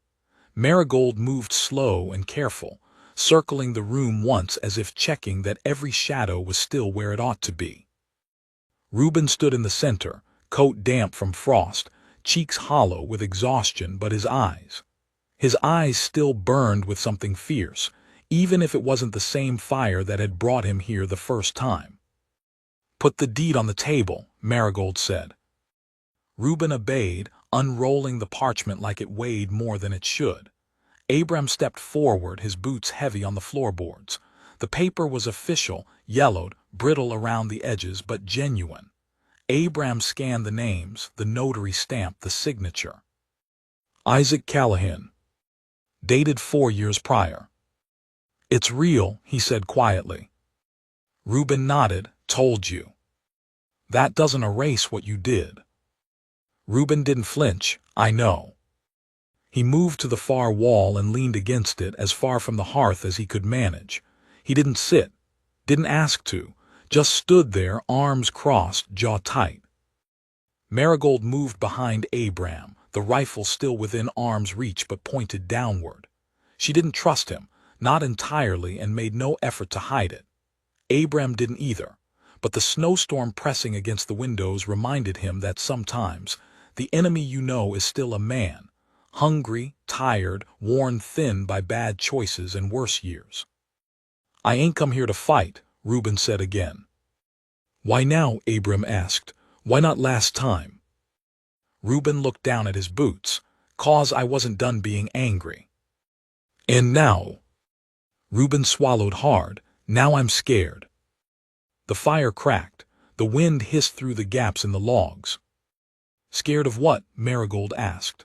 Marigold moved slow and careful, circling the room once as if checking that every shadow was still where it ought to be. Reuben stood in the center, coat damp from frost, cheeks hollow with exhaustion, but his eyes still burned with something fierce, even if it wasn't the same fire that had brought him here the first time. "Put the deed on the table," Marigold said. Reuben obeyed, unrolling the parchment like it weighed more than it should. Abram stepped forward, his boots heavy on the floorboards. The paper was official, yellowed, brittle around the edges, but genuine. Abram scanned the names, the notary stamp, the signature. Isaac Callahan. Dated 4 years prior. "It's real," he said quietly. Reuben nodded. "Told you. That doesn't erase what you did." Reuben didn't flinch. "I know." He moved to the far wall and leaned against it, as far from the hearth as he could manage. He didn't sit, didn't ask to, just stood there, arms crossed, jaw tight. Marigold moved behind Abram, the rifle still within arm's reach but pointed downward. She didn't trust him, not entirely, and made no effort to hide it. Abram didn't either, but the snowstorm pressing against the windows reminded him that sometimes the enemy you know is still a man, hungry, tired, worn thin by bad choices and worse years. "I ain't come here to fight," Reuben said again. "Why now?" Abram asked. "Why not last time?" Reuben looked down at his boots. "'Cause I wasn't done being angry. And now?" Reuben swallowed hard. "Now I'm scared." The fire cracked. The wind hissed through the gaps in the logs. "Scared of what?" Marigold asked.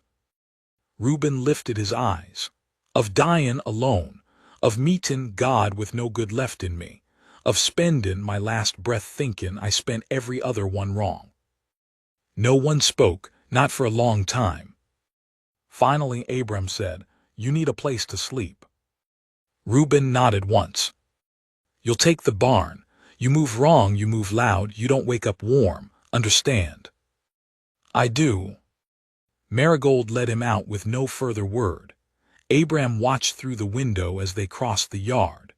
Reuben lifted his eyes. "Of dyin' alone. Of meetin' God with no good left in me. Of spendin' my last breath thinkin' I spent every other one wrong." No one spoke, not for a long time. Finally Abram said, "You need a place to sleep." Reuben nodded once. "You'll take the barn. You move wrong, you move loud, you don't wake up warm, understand?" "I do." Marigold led him out with no further word. Abram watched through the window as they crossed the yard.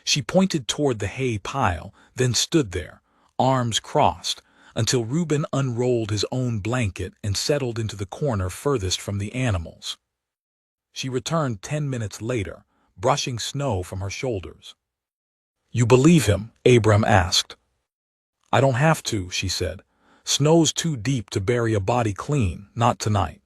She pointed toward the hay pile, then stood there, arms crossed, until Reuben unrolled his own blanket and settled into the corner furthest from the animals. She returned 10 minutes later, brushing snow from her shoulders. "You believe him?" Abram asked. "I don't have to," she said. "Snow's too deep to bury a body clean, not tonight."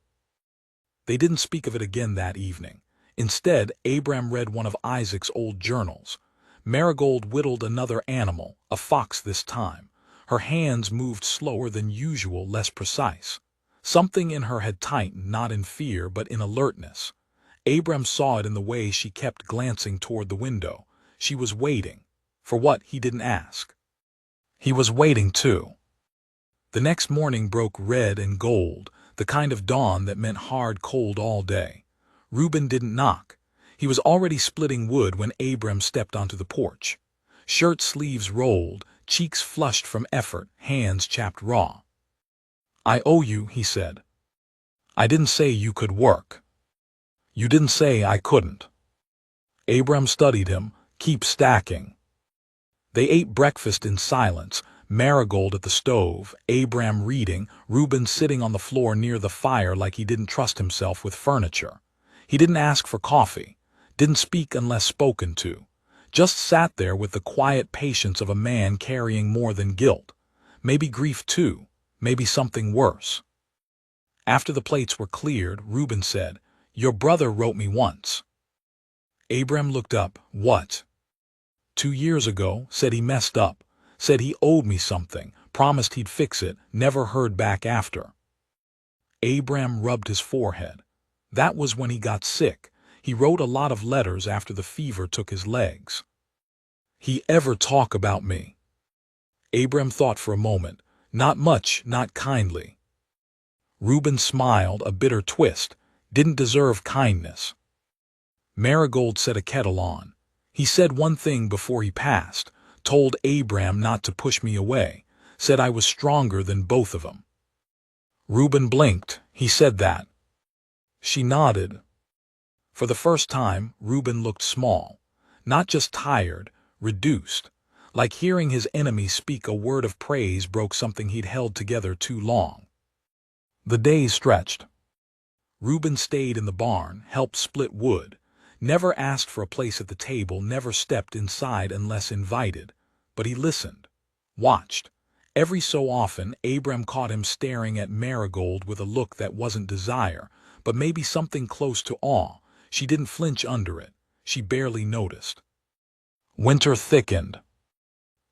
They didn't speak of it again that evening. Instead, Abram read one of Isaac's old journals. Marigold whittled another animal, a fox this time. Her hands moved slower than usual, less precise. Something in her had tightened, not in fear, but in alertness. Abram saw it in the way she kept glancing toward the window. She was waiting. For what, he didn't ask. He was waiting, too. The next morning broke red and gold, the kind of dawn that meant hard cold all day. Reuben didn't knock. He was already splitting wood when Abram stepped onto the porch. Shirt sleeves rolled, cheeks flushed from effort, hands chapped raw. "I owe you," he said. "I didn't say you could work. You didn't say I couldn't." Abram studied him. "Keep stacking." They ate breakfast in silence, Marigold at the stove, Abram reading, Reuben sitting on the floor near the fire like he didn't trust himself with furniture. He didn't ask for coffee, didn't speak unless spoken to, just sat there with the quiet patience of a man carrying more than guilt. Maybe grief too, maybe something worse. After the plates were cleared, Reuben said, "Your brother wrote me once." Abram looked up. "What?" 2 years ago, said he messed up, said he owed me something, promised he'd fix it, never heard back after. Abram rubbed his forehead. That was when he got sick. He wrote a lot of letters after the fever took his legs. "He ever talk about me?" Abram thought for a moment. "Not much, not kindly." Reuben smiled, a bitter twist. Didn't deserve kindness. Marigold set a kettle on. "He said one thing before he passed, told Abram not to push me away, said I was stronger than both of them." Reuben blinked. "He said that?" She nodded. For the first time, Reuben looked small. Not just tired, reduced. Like hearing his enemy speak a word of praise broke something he'd held together too long. The days stretched. Reuben stayed in the barn, helped split wood, never asked for a place at the table, never stepped inside unless invited. But he listened, watched. Every so often, Abram caught him staring at Marigold with a look that wasn't desire, but maybe something close to awe. She didn't flinch under it. She barely noticed. Winter thickened.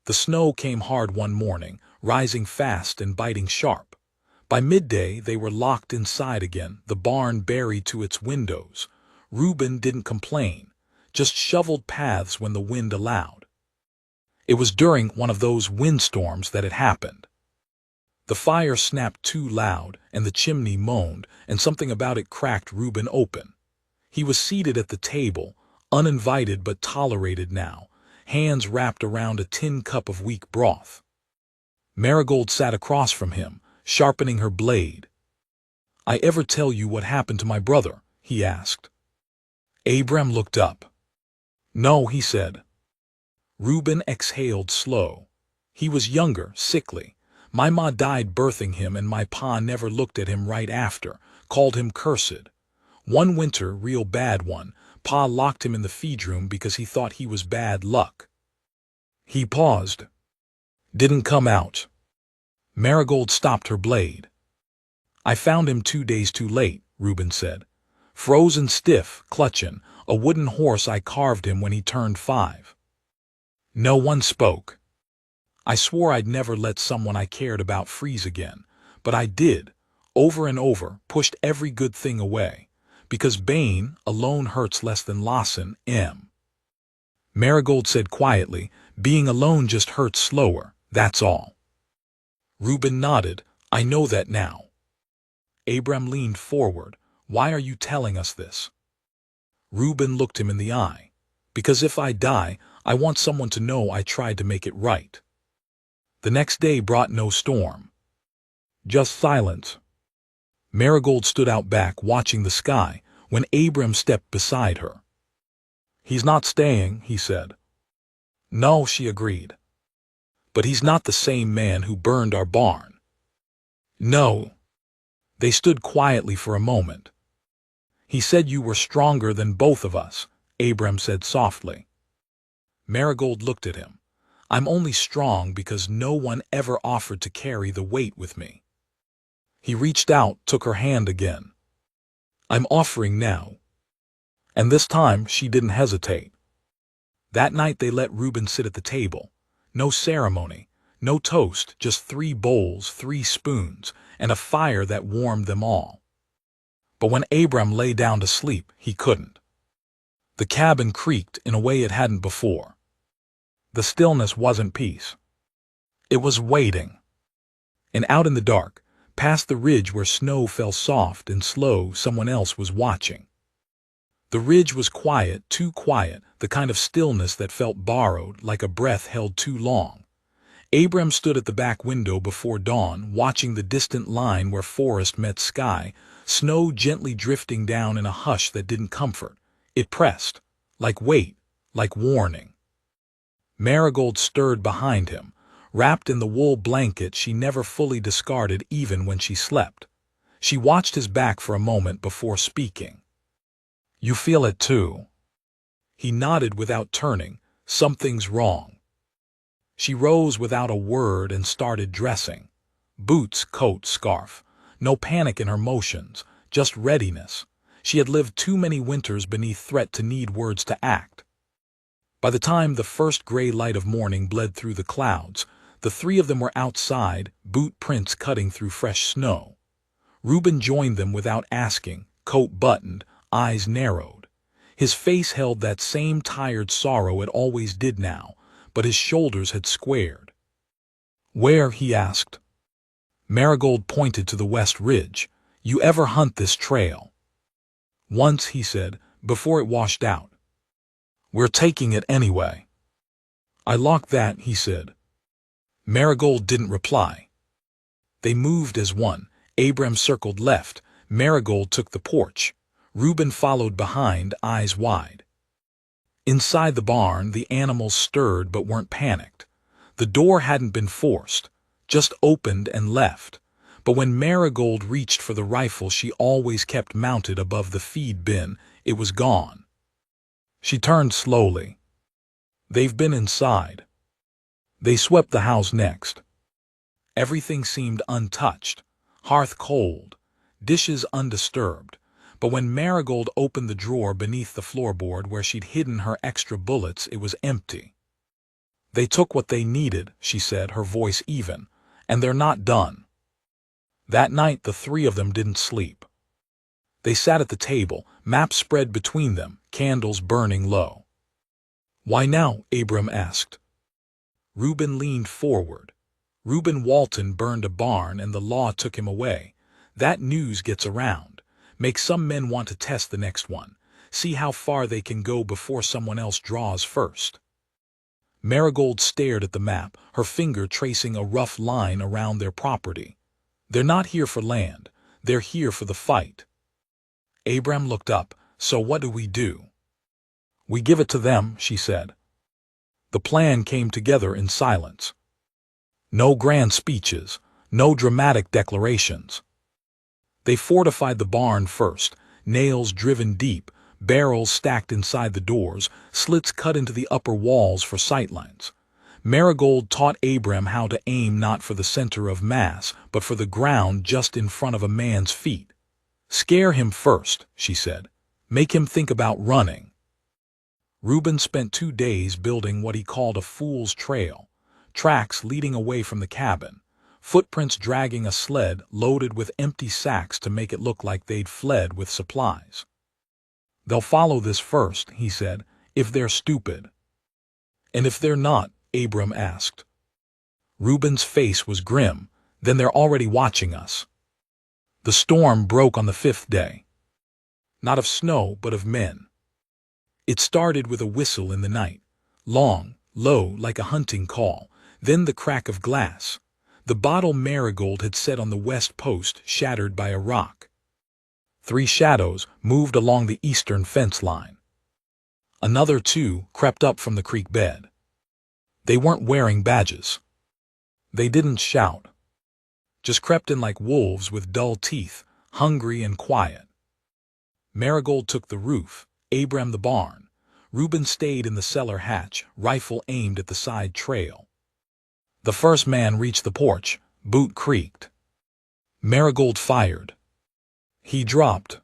The snow came hard one morning, rising fast and biting sharp. By midday, they were locked inside again, the barn buried to its windows. Reuben didn't complain, just shoveled paths when the wind allowed. It was during one of those windstorms that it happened. The fire snapped too loud, and the chimney moaned, and something about it cracked Reuben open. He was seated at the table, uninvited but tolerated now, hands wrapped around a tin cup of weak broth. Marigold sat across from him, sharpening her blade. "I ever tell you what happened to my brother?" he asked. Abram looked up. "No," he said. Reuben exhaled slow. "He was younger, sickly. My ma died birthing him, and my pa never looked at him right after, called him cursed. One winter, real bad one, pa locked him in the feed room because he thought he was bad luck." He paused. "Didn't come out." Marigold stopped her blade. "I found him 2 days too late," Reuben said. "Frozen stiff, clutching, a wooden horse. I carved him when he turned 5. No one spoke. I swore I'd never let someone I cared about freeze again, but I did, over and over, pushed every good thing away, because Bane alone hurts less than Lawson, M. Marigold said quietly, "Being alone just hurts slower, that's all." Reuben nodded. "I know that now." Abram leaned forward. "Why are you telling us this?" Reuben looked him in the eye. "Because if I die, I want someone to know I tried to make it right." The next day brought no storm. Just silence. Marigold stood out back, watching the sky, when Abram stepped beside her. "He's not staying," he said. "No," she agreed. "But he's not the same man who burned our barn." "No." They stood quietly for a moment. "He said you were stronger than both of us," Abram said softly. Marigold looked at him. "I'm only strong because no one ever offered to carry the weight with me." He reached out, took her hand again. "I'm offering now." And this time she didn't hesitate. That night they let Reuben sit at the table. No ceremony, no toast, just 3 bowls, 3 spoons, and a fire that warmed them all. But when Abram lay down to sleep, he couldn't. The cabin creaked in a way it hadn't before. The stillness wasn't peace. It was waiting. And out in the dark, past the ridge where snow fell soft and slow, someone else was watching. The ridge was quiet, too quiet, the kind of stillness that felt borrowed, like a breath held too long. Abram stood at the back window before dawn, watching the distant line where forest met sky, snow gently drifting down in a hush that didn't comfort. It pressed, like weight, like warning. Marigold stirred behind him, wrapped in the wool blanket she never fully discarded even when she slept. She watched his back for a moment before speaking. "You feel it too?" He nodded without turning. "Something's wrong." She rose without a word and started dressing. Boots, coat, scarf. No panic in her motions, just readiness. She had lived too many winters beneath threat to need words to act. By the time the first gray light of morning bled through the clouds, the 3 of them were outside, boot prints cutting through fresh snow. Reuben joined them without asking, coat buttoned, eyes narrowed. His face held that same tired sorrow it always did now, but his shoulders had squared. "Where?" he asked. Marigold pointed to the west ridge. "You ever hunt this trail?" "Once," he said, "before it washed out." "We're taking it anyway." "I locked that," he said. Marigold didn't reply. They moved as one. Abram circled left. Marigold took the porch. Reuben followed behind, eyes wide. Inside the barn, the animals stirred but weren't panicked. The door hadn't been forced, just opened and left. But when Marigold reached for the rifle she always kept mounted above the feed bin, it was gone. She turned slowly. They've been inside. They swept the house next. Everything seemed untouched, hearth cold, dishes undisturbed. But when Marigold opened the drawer beneath the floorboard where she'd hidden her extra bullets, it was empty. They took what they needed, she said, her voice even, and they're not done. That night the three of them didn't sleep. They sat at the table, maps spread between them, candles burning low. "Why now?" Abram asked. Reuben leaned forward. "Reuben Walton burned a barn and the law took him away. That news gets around. Makes some men want to test the next one. See how far they can go before someone else draws first." Marigold stared at the map, her finger tracing a rough line around their property. "They're not here for land. They're here for the fight." Abram looked up. "So what do we do?" "We give it to them," she said. The plan came together in silence. No grand speeches, no dramatic declarations. They fortified the barn first, nails driven deep, barrels stacked inside the doors, slits cut into the upper walls for sightlines. Marigold taught Abram how to aim not for the center of mass, but for the ground just in front of a man's feet. "Scare him first," she said. "Make him think about running." Reuben spent 2 days building what he called a fool's trail, tracks leading away from the cabin, footprints dragging a sled loaded with empty sacks to make it look like they'd fled with supplies. "They'll follow this first," he said, "if they're stupid." "And if they're not?" Abram asked. Reuben's face was grim. "Then they're already watching us." The storm broke on the 5th day. Not of snow, but of men. It started with a whistle in the night, long, low, like a hunting call, then the crack of glass. The bottle Marigold had set on the west post shattered by a rock. 3 shadows moved along the eastern fence line. Another 2 crept up from the creek bed. They weren't wearing badges. They didn't shout. Just crept in like wolves with dull teeth, hungry and quiet. Marigold took the roof, Abram the barn. Reuben stayed in the cellar hatch, rifle aimed at the side trail. The first man reached the porch, boot creaked. Marigold fired. He dropped.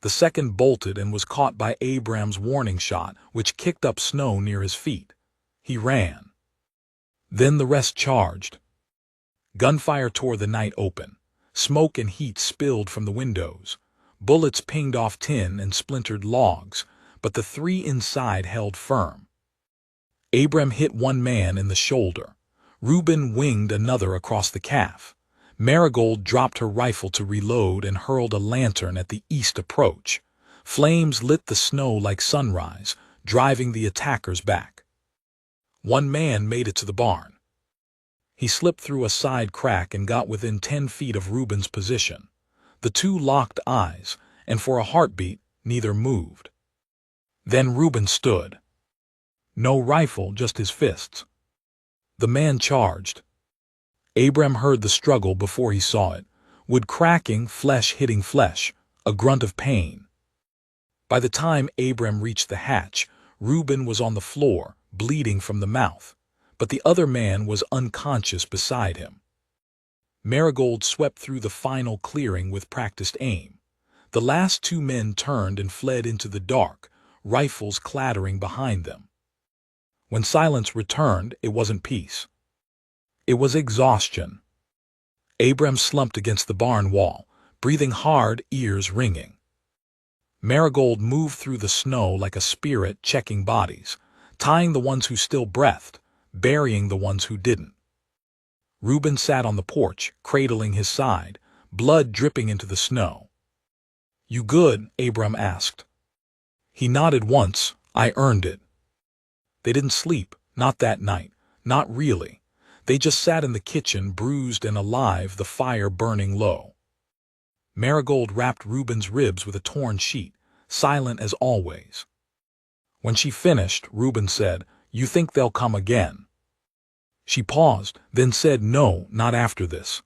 The second bolted and was caught by Abram's warning shot, which kicked up snow near his feet. He ran. Then the rest charged. Gunfire tore the night open. Smoke and heat spilled from the windows. Bullets pinged off tin and splintered logs, but the 3 inside held firm. Abram hit one man in the shoulder. Reuben winged another across the calf. Marigold dropped her rifle to reload and hurled a lantern at the east approach. Flames lit the snow like sunrise, driving the attackers back. One man made it to the barn. He slipped through a side crack and got within 10 feet of Reuben's position. The 2 locked eyes, and for a heartbeat, neither moved. Then Reuben stood. No rifle, just his fists. The man charged. Abram heard the struggle before he saw it. Wood cracking, flesh hitting flesh, a grunt of pain. By the time Abram reached the hatch, Reuben was on the floor, bleeding from the mouth, but the other man was unconscious beside him. Marigold swept through the final clearing with practiced aim. The last 2 men turned and fled into the dark, rifles clattering behind them. When silence returned, it wasn't peace. It was exhaustion. Abram slumped against the barn wall, breathing hard, ears ringing. Marigold moved through the snow like a spirit checking bodies, tying the ones who still breathed, burying the ones who didn't. Reuben sat on the porch, cradling his side, blood dripping into the snow. "You good?" Abram asked. He nodded once. "I earned it." They didn't sleep, not that night, not really. They just sat in the kitchen, bruised and alive, the fire burning low. Marigold wrapped Reuben's ribs with a torn sheet, silent as always. When she finished, Reuben said, "You think they'll come again?" She paused, then said, "No, not after this."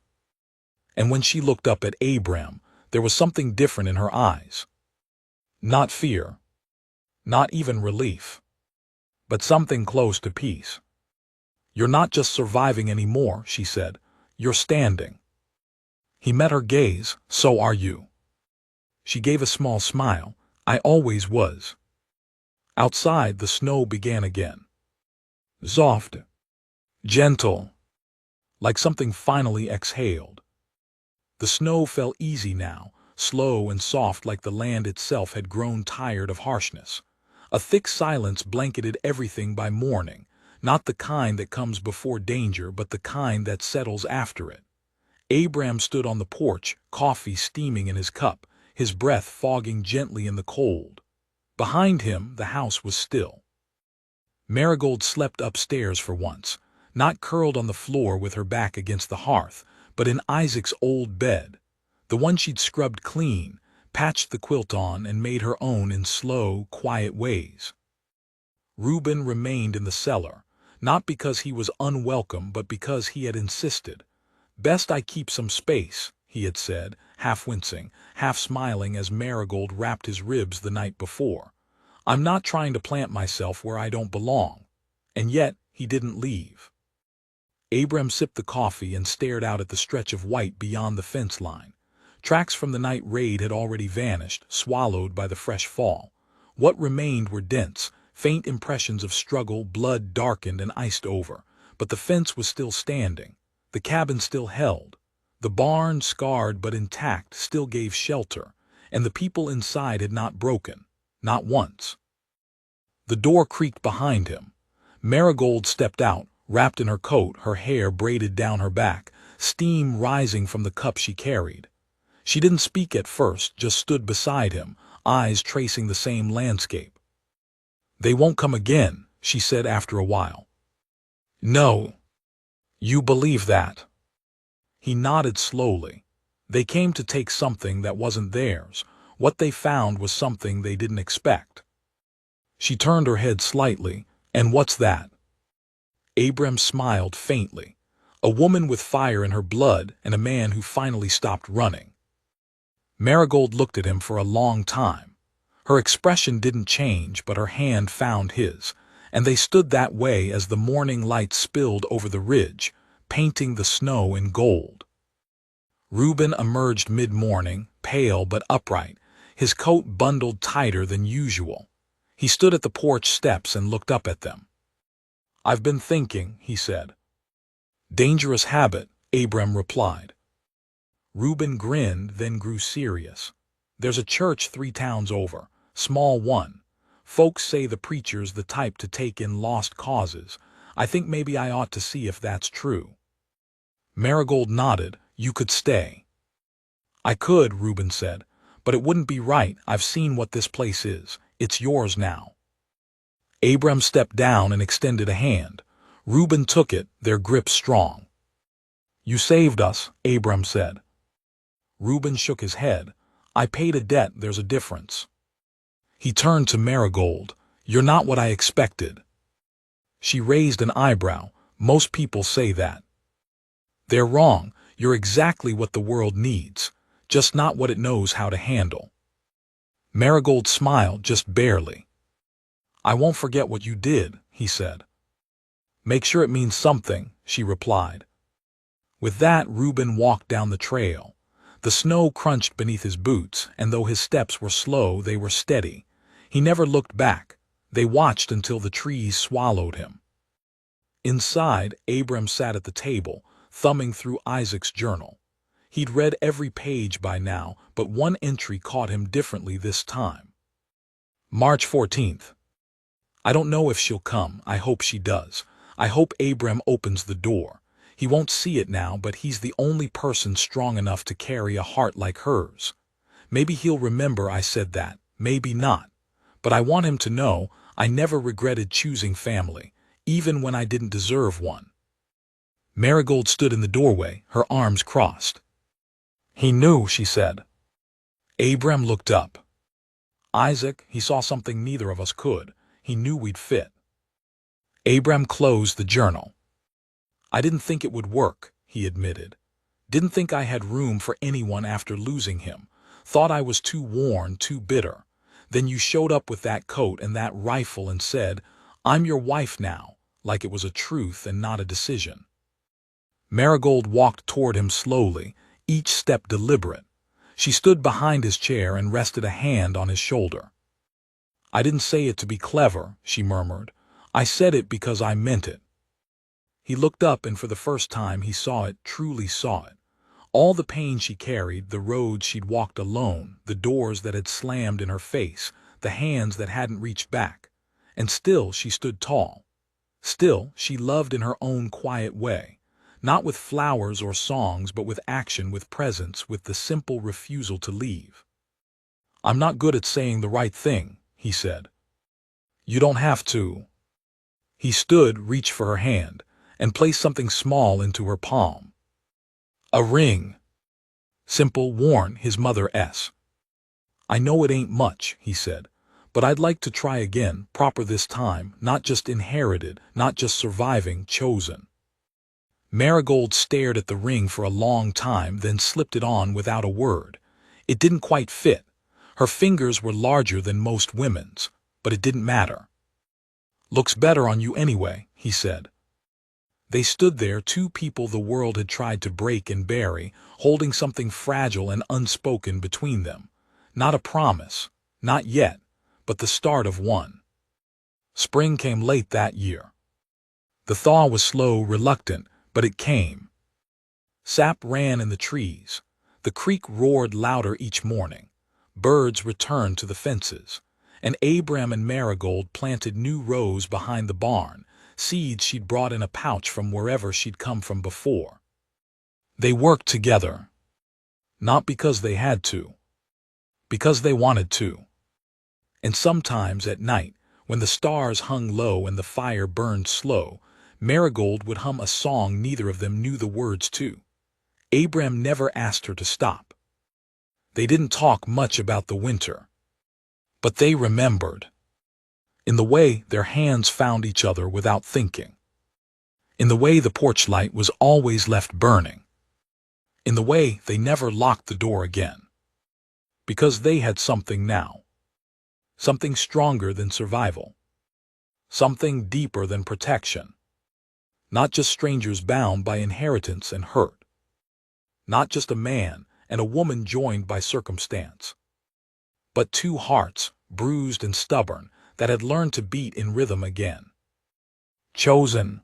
And when she looked up at Abram, there was something different in her eyes. Not fear. Not even relief, but something close to peace. You're not just surviving anymore, she said. You're standing. He met her gaze. So are you. She gave a small smile. I always was. Outside, the snow began again. Soft, gentle, like something finally exhaled. The snow fell easy now, slow and soft, like the land itself had grown tired of harshness. A thick silence blanketed everything by morning, not the kind that comes before danger, but the kind that settles after it. Abram stood on the porch, coffee steaming in his cup, his breath fogging gently in the cold. Behind him, the house was still. Marigold slept upstairs for once, not curled on the floor with her back against the hearth, but in Isaac's old bed, the one she'd scrubbed clean, patched the quilt on, and made her own in slow, quiet ways. Reuben remained in the cellar, not because he was unwelcome, but because he had insisted. Best I keep some space, he had said, half wincing, half smiling as Marigold wrapped his ribs the night before. I'm not trying to plant myself where I don't belong. And yet, he didn't leave. Abram sipped the coffee and stared out at the stretch of white beyond the fence line. Tracks from the night raid had already vanished, swallowed by the fresh fall. What remained were dents, faint impressions of struggle, blood darkened and iced over. But the fence was still standing. The cabin still held. The barn, scarred but intact, still gave shelter, and the people inside had not broken, not once. The door creaked behind him. Marigold stepped out, wrapped in her coat, her hair braided down her back, steam rising from the cup she carried. She didn't speak at first, just stood beside him, eyes tracing the same landscape. They won't come again, she said after a while. No. You believe that? He nodded slowly. They came to take something that wasn't theirs. What they found was something they didn't expect. She turned her head slightly. And what's that? Abram smiled faintly. A woman with fire in her blood and a man who finally stopped running. Marigold looked at him for a long time. Her expression didn't change, but her hand found his, and they stood that way as the morning light spilled over the ridge, painting the snow in gold. Reuben emerged mid-morning, pale but upright, his coat bundled tighter than usual. He stood at the porch steps and looked up at them. I've been thinking, he said. Dangerous habit, Abram replied. Reuben grinned, then grew serious. There's a church 3 towns over, small one. Folks say the preacher's the type to take in lost causes. I think maybe I ought to see if that's true. Marigold nodded. You could stay. I could, Reuben said, but it wouldn't be right. I've seen what this place is. It's yours now. Abram stepped down and extended a hand. Reuben took it, their grip strong. You saved us, Abram said. Reuben shook his head. I paid a debt, there's a difference. He turned to Marigold. You're not what I expected. She raised an eyebrow. Most people say that. They're wrong. You're exactly what the world needs, just not what it knows how to handle. Marigold smiled, just barely. I won't forget what you did, he said. Make sure it means something, she replied. With that, Reuben walked down the trail. The snow crunched beneath his boots, and though his steps were slow, they were steady. He never looked back. They watched until the trees swallowed him. Inside, Abram sat at the table, thumbing through Isaac's journal. He'd read every page by now, but one entry caught him differently this time. March 14th. I don't know if she'll come. I hope she does. I hope Abram opens the door. He won't see it now, but he's the only person strong enough to carry a heart like hers. Maybe he'll remember I said that, maybe not. But I want him to know I never regretted choosing family, even when I didn't deserve one. Marigold stood in the doorway, her arms crossed. He knew, she said. Abram looked up. Isaac, he saw something neither of us could. He knew we'd fit. Abram closed the journal. I didn't think it would work, he admitted. Didn't think I had room for anyone after losing him. Thought I was too worn, too bitter. Then you showed up with that coat and that rifle and said, "I'm your wife now," like it was a truth and not a decision. Marigold walked toward him slowly, each step deliberate. She stood behind his chair and rested a hand on his shoulder. "I didn't say it to be clever," she murmured. "I said it because I meant it." He looked up, and for the first time he saw it, truly saw it. All the pain she carried, the roads she'd walked alone, the doors that had slammed in her face, the hands that hadn't reached back. And still she stood tall. Still she loved in her own quiet way. Not with flowers or songs, but with action, with presence, with the simple refusal to leave. "I'm not good at saying the right thing," he said. "You don't have to." He stood, reached for her hand, and placed something small into her palm. A ring. Simple, worn, his mother's. "I know it ain't much," he said, "but I'd like to try again, proper this time, not just inherited, not just surviving, chosen." Marigold stared at the ring for a long time, then slipped it on without a word. It didn't quite fit. Her fingers were larger than most women's, but it didn't matter. "Looks better on you anyway," he said. They stood there, two people the world had tried to break and bury, holding something fragile and unspoken between them. Not a promise, not yet, but the start of one. Spring came late that year. The thaw was slow, reluctant, but it came. Sap ran in the trees. The creek roared louder each morning. Birds returned to the fences. And Abram and Marigold planted new rows behind the barn, seeds she'd brought in a pouch from wherever she'd come from before. They worked together. Not because they had to. Because they wanted to. And sometimes at night, when the stars hung low and the fire burned slow, Marigold would hum a song neither of them knew the words to. Abram never asked her to stop. They didn't talk much about the winter. But they remembered. In the way their hands found each other without thinking. In the way the porch light was always left burning. In the way they never locked the door again. Because they had something now. Something stronger than survival. Something deeper than protection. Not just strangers bound by inheritance and hurt. Not just a man and a woman joined by circumstance. But two hearts, bruised and stubborn, that had learned to beat in rhythm again. Chosen.